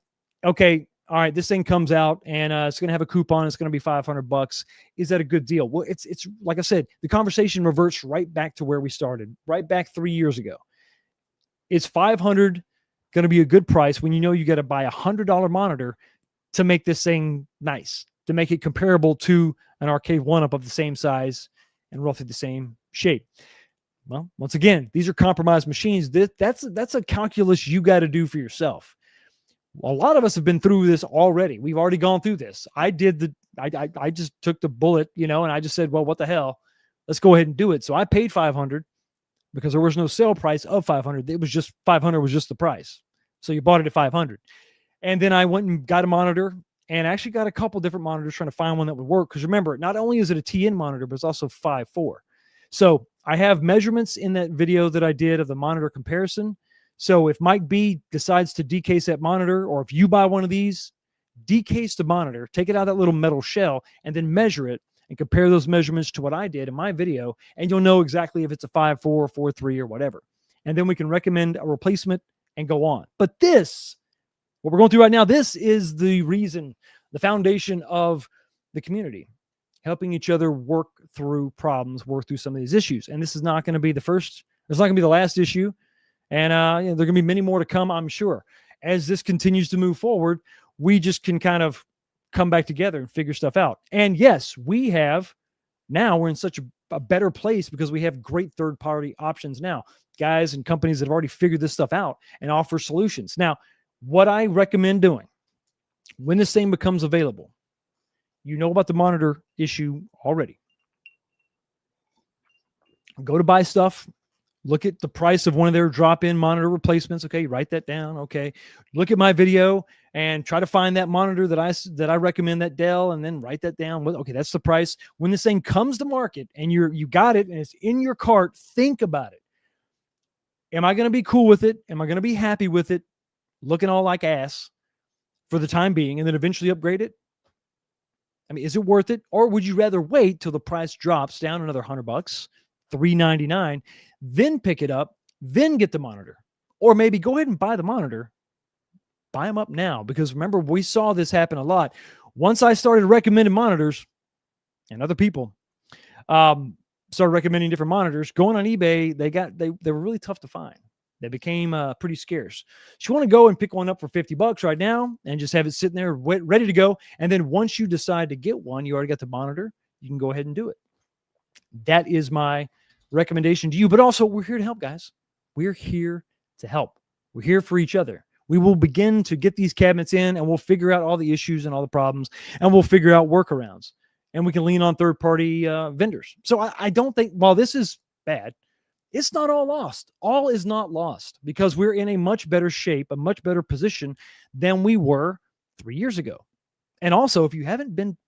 okay, all right, this thing comes out, and it's going to have a coupon. It's going to be $500. Is that a good deal? Well, it's like I said, the conversation reverts right back to where we started, right back 3 years ago. Is $500 going to be a good price when you know you got to buy a $100 monitor to make this thing nice, to make it comparable to an Arcade1up of the same size and roughly the same shape? Well, once again, these are compromised machines. That's a calculus you got to do for yourself. A lot of us have been through this already. We've already gone through this. I just took the bullet, and I just said, well, what the hell? Let's go ahead and do it. So I paid $500 because there was no sale price of $500. It was just $500 was just the price. So you bought it at $500. And then I went and got a monitor, and actually got a couple different monitors trying to find one that would work. Because remember, not only is it a TN monitor, but it's also 5.4. So I have measurements in that video that I did of the monitor comparison. So if Mike B decides to decase that monitor, or if you buy one of these, decase the monitor, take it out of that little metal shell, and then measure it and compare those measurements to what I did in my video, and you'll know exactly if it's a 5.4 or 4.3 or whatever. And then we can recommend a replacement and go on. But this, what we're going through right now, this is the reason, the foundation of the community, helping each other work through problems, work through some of these issues. And this is not going to be the first, it's not going to be the last issue. And there are going to be many more to come, I'm sure. As this continues to move forward, we just can kind of come back together and figure stuff out. And yes, we're in such a better place because we have great third-party options now. Guys and companies that have already figured this stuff out and offer solutions. Now, what I recommend doing when this thing becomes available, you know about the monitor issue already. Go to buy stuff. Look at the price of one of their drop-in monitor replacements. Okay, write that down. Okay, look at my video and try to find that monitor that I recommend, that Dell, and then write that down. Okay, that's the price. When this thing comes to market and you got it and it's in your cart, think about it. Am I going to be cool with it? Am I going to be happy with it? Looking all like ass for the time being, and then eventually upgrade it? I mean, is it worth it? Or would you rather wait till the price drops down another $100, $399, then pick it up, then get the monitor? Or maybe go ahead and buy the monitor, buy them up now. Because remember, we saw this happen a lot. Once I started recommending monitors, and other people started recommending different monitors, going on eBay, they were really tough to find. They became pretty scarce. So you want to go and pick one up for $50 right now and just have it sitting there ready to go. And then once you decide to get one, you already got the monitor, you can go ahead and do it. That is my recommendation to you. But also, we're here to help, guys. We're here to help. We're here for each other. We will begin to get these cabinets in, and we'll figure out all the issues and all the problems, and we'll figure out workarounds. And we can lean on third-party vendors. So I don't think, while this is bad, it's not all lost. All is not lost, because we're in a much better shape, a much better position than we were 3 years ago. And also, if you haven't been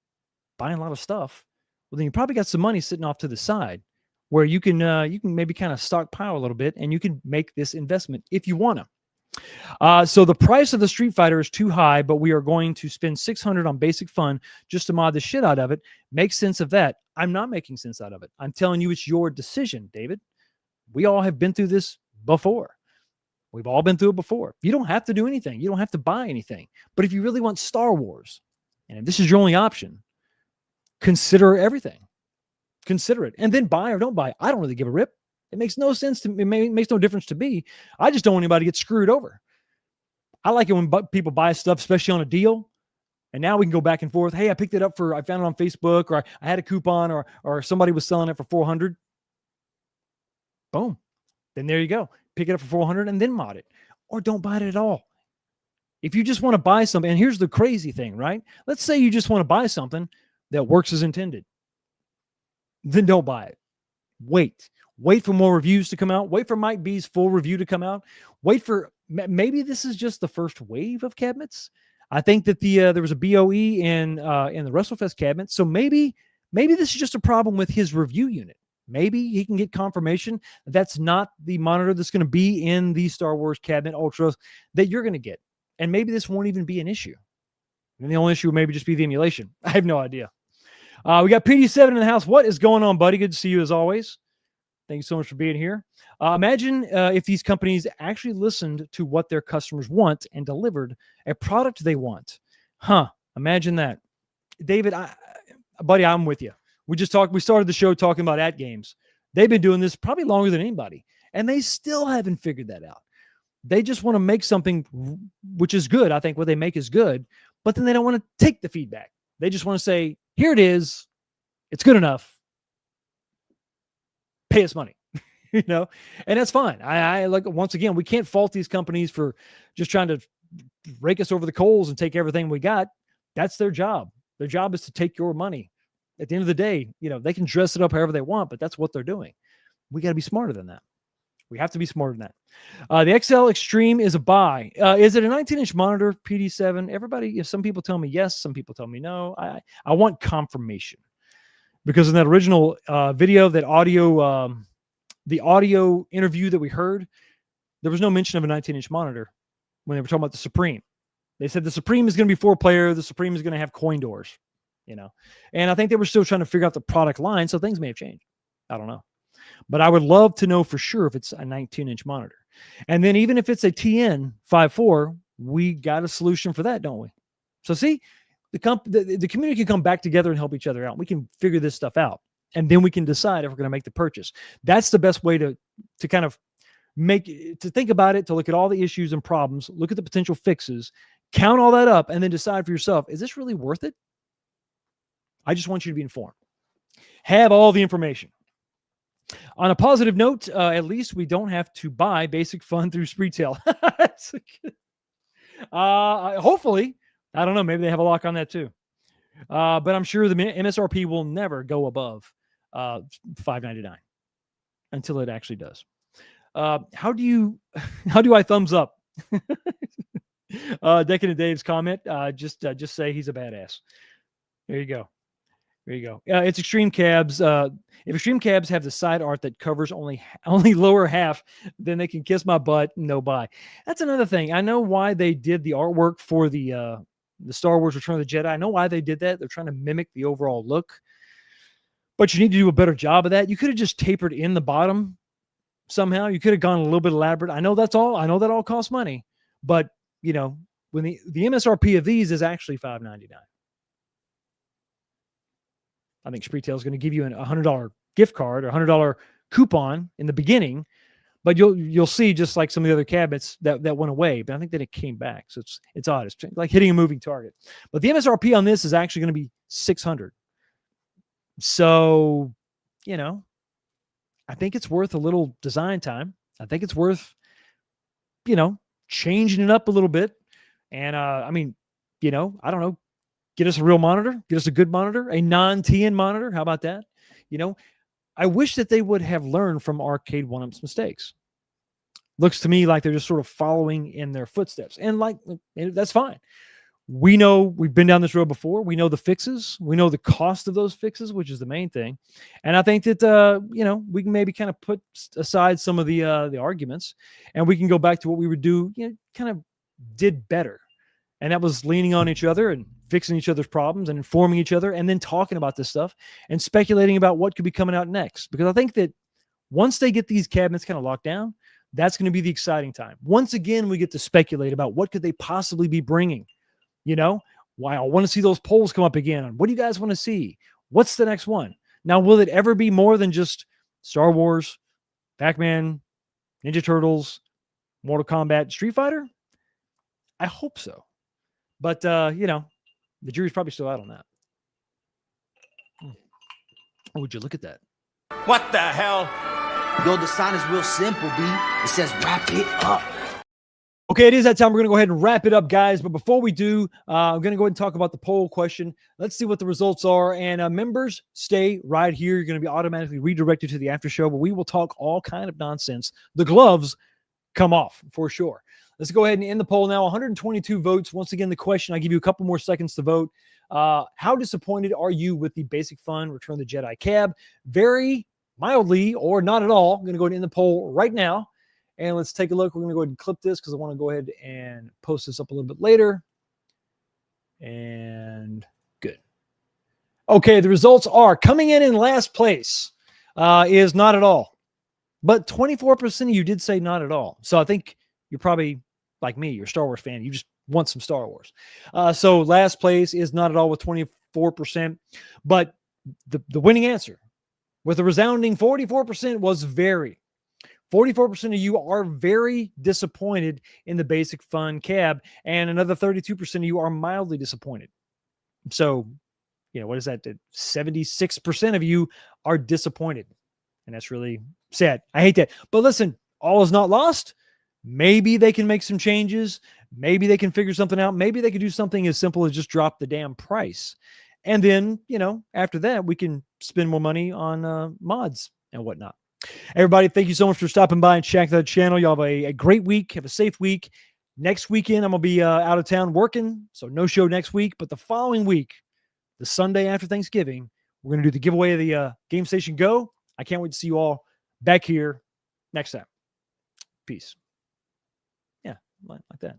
buying a lot of stuff, well, then you probably got some money sitting off to the side where you can maybe kind of stockpile a little bit, and you can make this investment if you want to. So the price of the Street Fighter is too high, but we are going to spend $600 on basic fun just to mod the shit out of it. Make sense of that. I'm not making sense out of it. I'm telling you, it's your decision, David. We all have been through this before. We've all been through it before. You don't have to do anything. You don't have to buy anything. But if you really want Star Wars, and if this is your only option, consider everything. Consider it. And then buy or don't buy. I don't really give a rip. It makes no sense to me. It makes no difference to me. I just don't want anybody to get screwed over. I like it when people buy stuff, especially on a deal. And now we can go back and forth. Hey, I picked it up I found it on Facebook, or I had a coupon, or somebody was selling it for 400. Boom. Then there you go. Pick it up for 400 and then mod it, or don't buy it at all. If you just want to buy something, and here's the crazy thing, right? Let's say you just want to buy something that works as intended. Then don't buy it. Wait for more reviews to come out. Wait for Mike B's full review to come out. Wait for, maybe this is just the first wave of cabinets. I think that there was a BOE in the WrestleFest cabinet. So maybe this is just a problem with his review unit. Maybe he can get confirmation that's not the monitor that's going to be in the Star Wars Cabinet Ultra that you're going to get. And maybe this won't even be an issue. And the only issue will maybe just be the emulation. I have no idea. We got PD7 in the house. What is going on, buddy? Good to see you as always. Thank you so much for being here. Imagine if these companies actually listened to what their customers want and delivered a product they want. Imagine that. David, buddy, I'm with you. We started the show talking about AtGames. They've been doing this probably longer than anybody, and they still haven't figured that out. They just want to make something which is good. I think what they make is good, but then they don't want to take the feedback. They just want to say, here it is. It's good enough. Pay us money, and that's fine. I like, once again, we can't fault these companies for just trying to rake us over the coals and take everything we got. That's their job. Their job is to take your money. At the end of the day, they can dress it up however they want, but that's what they're doing. We got to be smarter than that. We have to be smarter than that. The XL Extreme is a buy. Is it a 19-inch monitor, PD7? Everybody, some people tell me yes, some people tell me no. I want confirmation, because in that original video, that audio, the audio interview that we heard, there was no mention of a 19-inch monitor when they were talking about the Supreme. They said the Supreme is going to be 4-player. The Supreme is going to have coin doors, and I think they were still trying to figure out the product line, so things may have changed. I don't know. But I would love to know for sure if it's a 19-inch monitor. And then even if it's a TN 5.4, we got a solution for that, don't we? So see, the community can come back together and help each other out. We can figure this stuff out, and then we can decide if we're going to make the purchase. That's the best way to kind of think about it, to look at all the issues and problems, look at the potential fixes, count all that up, and then decide for yourself, is this really worth it? I just want you to be informed. Have all the information. On a positive note, at least we don't have to buy basic fun through Spreetail. Hopefully, I don't know. Maybe they have a lock on that too. But I'm sure the MSRP will never go above $5.99 until it actually does. How do I thumbs up? Decadent Dave's comment. Just say he's a badass. There you go. There you go. It's Extreme Cabs. If Extreme Cabs have the side art that covers only lower half, then they can kiss my butt. No buy. That's another thing. I know why they did the artwork for the Star Wars Return of the Jedi. I know why they did that. They're trying to mimic the overall look. But you need to do a better job of that. You could have just tapered in the bottom somehow. You could have gone a little bit elaborate. I know that all costs money. But, when the MSRP of these is actually $5.99. I think Spreetail is going to give you a $100 gift card or $100 coupon in the beginning, but you'll see, just like some of the other cabinets that went away. But I think that it came back, so it's odd. It's like hitting a moving target. But the MSRP on this is actually going to be $600. So, I think it's worth a little design time. I think it's worth, changing it up a little bit. And I don't know. Get us a real monitor. Get us a good monitor, a non-TN monitor. How about that? I wish that they would have learned from Arcade1up's mistakes. Looks to me like they're just sort of following in their footsteps. And that's fine. We know we've been down this road before. We know the fixes. We know the cost of those fixes, which is the main thing. And I think that, we can maybe kind of put aside some of the arguments, and we can go back to what we would do, kind of did better. And that was leaning on each other and fixing each other's problems and informing each other, and then talking about this stuff and speculating about what could be coming out next. Because I think that once they get these cabinets kind of locked down, that's going to be the exciting time. Once again, we get to speculate about what could they possibly be bringing. Why I want to see those polls come up again. What do you guys want to see? What's the next one? Now, will it ever be more than just Star Wars, Pac-Man, Ninja Turtles, Mortal Kombat, Street Fighter? I hope so. But, The jury's probably still out on that. Oh, would you look at that? What the hell? Yo, the sign is real simple, B. It says wrap it up. Okay, it is that time. We're going to go ahead and wrap it up, guys. But before we do, I'm going to go ahead and talk about the poll question. Let's see what the results are. And members, stay right here. You're going to be automatically redirected to the after show, but we will talk all kind of nonsense. The gloves come off for sure. Let's go ahead and end the poll now. 122 votes. Once again, the question, I'll give you a couple more seconds to vote. How disappointed are you with the Basic Fun Return of the Jedi cab? Very mildly or not at all. I'm going to go ahead and end the poll right now. And let's take a look. We're going to go ahead and clip this because I want to go ahead and post this up a little bit later. And good. Okay, the results are coming in last place is not at all. But 24% of you did say not at all. So I think you're probably like me. You're a Star Wars fan. You just want some Star Wars. So last place is not at all with 24%. But the winning answer with a resounding 44% was very. 44% of you are very disappointed in the Basic Fun cab, and another 32% of you are mildly disappointed. So, what is that? 76% of you are disappointed, and that's really sad. I hate that. But listen, all is not lost. Maybe they can make some changes. Maybe they can figure something out. Maybe they could do something as simple as just drop the damn price. And then, after that, we can spend more money on mods and whatnot. Everybody, thank you so much for stopping by and checking out the channel. Y'all have a great week. Have a safe week. Next weekend, I'm going to be out of town working, so no show next week. But the following week, the Sunday after Thanksgiving, we're going to do the giveaway of the Game Station Go. I can't wait to see you all back here next time. Peace. Yeah, like that.